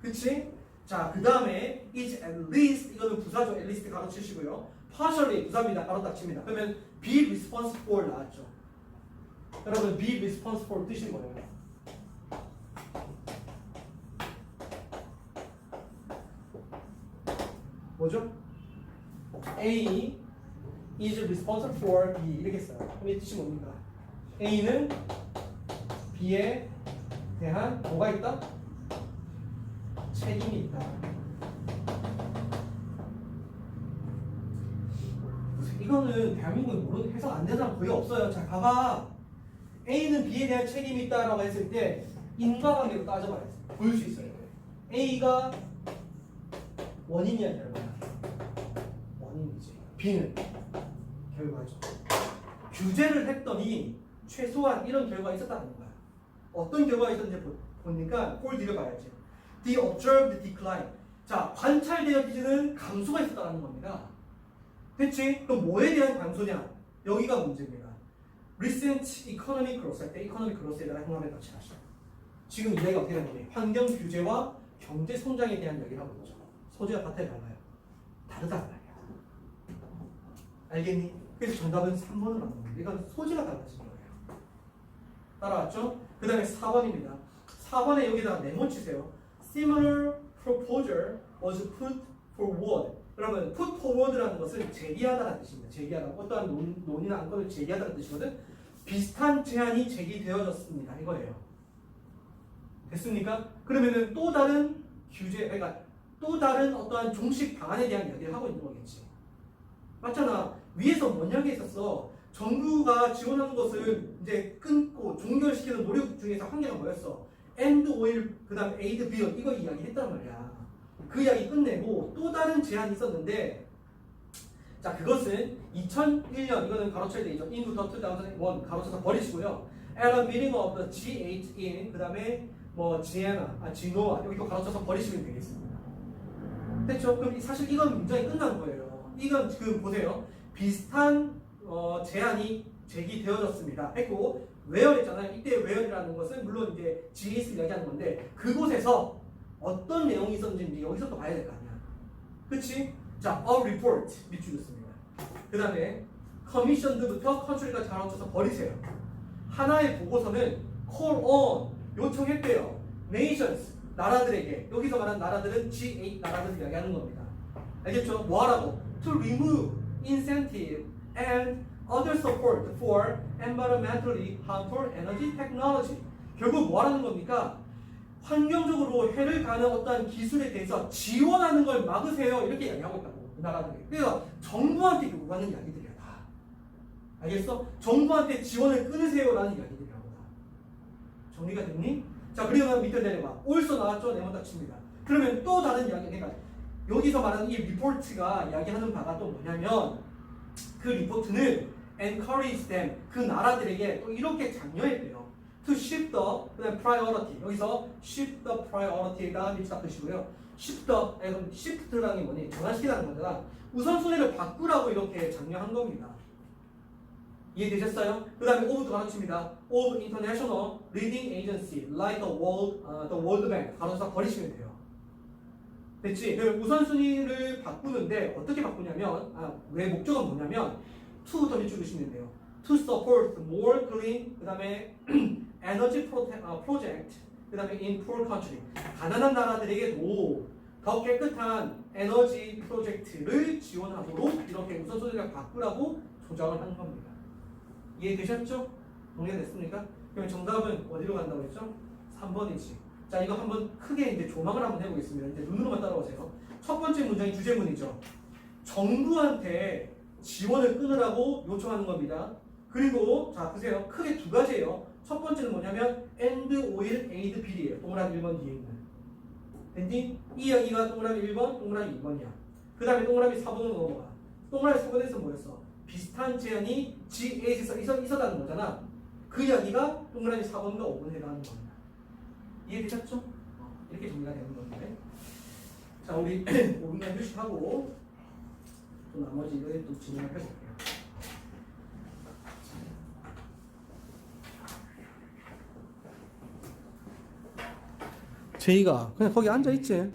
그치? 자, 그 다음에 is at least 이거는 부사죠. at least 가로치시고요. partially 부사입니다. 가로 딱 칩니다. 그러면 be responsible for 나왔죠. 여러분 be responsible for 뜻이 뭐예요? 뭐죠? A is responsible for B 이렇게 써요. 그럼 이 뜻이 뭡니까? A는 B에 대한 뭐가 있다? 책임이 있다. 이거는 대한민국에 모르는 해석 안 되는 사람 거의 없어요. 자, 봐봐. A는 B에 대한 책임이 있다라고 했을 때 인과관계로 따져봐야지. 보일 수 있어요. A가 원인이 아니라 뭐야? 원인이지. B는 결과죠. 규제를 했더니 최소한 이런 결과가 있었다는 거야. 어떤 결과가 있었는지 보니까 꼴 뒤를 봐야지. The observed decline. 자, 관찰되어지는 감소가 있었다는 겁니다. 됐지? 그럼 뭐에 대한 감소냐? 여기가 문제입니다. Recent economic growth 할 때 economic growth에 대한 행함을 같이 하시죠. 지금 이야기가 어떻게 되는 거예요? 환경 규제와 경제 성장에 대한 이야기를 하고 있죠. 소재가 같아요, 달라요? 다르단 말이야. 알겠니? 그래서 정답은 3번으로 나온 겁니다. 이건 소재가 달라진 거예요. 따라왔죠? 그 다음에 4번입니다. 4번에 여기다가 메모 치세요. Similar proposal was put forward. 그러면 put forward라는 것은 제기하다라는 뜻입니다. 제기하다. 어떠한 논의나 안건을 제기하다는 뜻이거든. 비슷한 제안이 제기되어졌습니다. 이거예요. 됐습니까? 그러면은 또 다른 규제, 그러니까 또 다른 어떠한 종식 방안에 대한 이야기를 하고 있는 거겠지. 맞잖아. 위에서 뭔 이야기 있었어? 정부가 지원하는 것을 이제 끊고 종결시키는 노력 중에서 한 개가 뭐였어? end oil, 그 다음에 aid bill 이거 이야기 했단 말이야. 그 이야기 끝내고 또 다른 제안이 있었는데 자 그것은 2001년 이거는 가로쳐야 되죠. into the 2001 가로쳐서 버리시고요. at a meeting of the G8 in 그 다음에 뭐 지노아 여기 또 가로쳐서 버리시면 되겠습니다. 됐죠? 그럼 사실 이건 문장이 끝난 거예요. 이건 지금 보세요. 비슷한 제안이 제기되어졌습니다. 했고 where였잖아요. 이때 where이라는 것은 물론 이제 G8을 이야기하는 건데 그곳에서 어떤 내용이 있었는지 여기서 또 봐야 될 거 아니야. 그치? 자, a report 밑줄 긋습니다. 그 다음에 commissioned부터 control까지 가로쳐서 버리세요. 하나의 보고서는 call on 요청했대요. nations 나라들에게 여기서 말하는 나라들은 G8 나라들을 이야기하는 겁니다. 알겠죠? 뭐하라고? to remove incentive and other support for environmentally harmful energy technology. 결국 뭐하라는 겁니까? 환경적으로 해를 가는 어떠한 기술에 대해서 지원하는 걸 막으세요. 이렇게 이야기하고 있다고. 이 나라들이. 그래서 정부한테 요구하는 이야기들이야 다. 알겠어? 정부한테 지원을 끊으세요라는 이야기들이라고 다. 정리가 됐니? 자 그리고 밑에 내려봐. 올소 나왔죠? 네모 닥칩니다. 그러면 또 다른 이야기. 그러니까 여기서 말하는 이 리포트가 이야기하는 바가 또 뭐냐면 그 리포트는 encourage them 그 나라들에게 또 이렇게 장려했대요. to shift the 그다음 priority 여기서 shift the priority가 밑딱 드시고요. shift the shift라는 게 뭐니? 전환시키라는 거잖아. 우선순위를 바꾸라고 이렇게 장려한 겁니다. 이해되셨어요? 그 다음에 of 가르칩니다. of international leading agency like the World Bank 가로사 버리시면 돼요. 됐지? 그 우선순위를 바꾸는데 어떻게 바꾸냐면 왜 목적은 뭐냐면 to 더 밑줄 그시면 돼요. to support more clean 그 다음에 energy project 그 다음에 in poor country 가난한 나라들에게도 더 깨끗한 에너지 프로젝트를 지원하도록 이렇게 우선순위를 바꾸라고 조정을 한 겁니다. 이해되셨죠? 정리가 됐습니까? 그럼 정답은 어디로 간다고 했죠? 3번이지. 자, 이거 한번 크게 이제 조망을 한번 해보겠습니다. 이제 눈으로만 따라오세요. 첫 번째 문장이 주제문이죠. 정부한테 지원을 끊으라고 요청하는 겁니다. 그리고 자 보세요. 크게 두 가지예요. 첫 번째는 뭐냐면 and oil aid bill이에요. 동그라미 1번 뒤에 있는. 됐니? 이 여기가 동그라미 1번, 동그라미 2번이야. 그 다음에 동그라미 4번으로 넘어가. 동그라미 4번에서 뭐였어? 비슷한 제한이 G8에서 있었다는 거잖아. 그 이야기가 동그라미 4번과 5번에 해당하는 겁니다. 이해되셨죠? 이렇게 정리가 되는 건데. 자, 우리 5분간 휴식하고 또 나머지 이거에 또 진행을 해볼게요. 제이가 그냥 거기 앉아있지.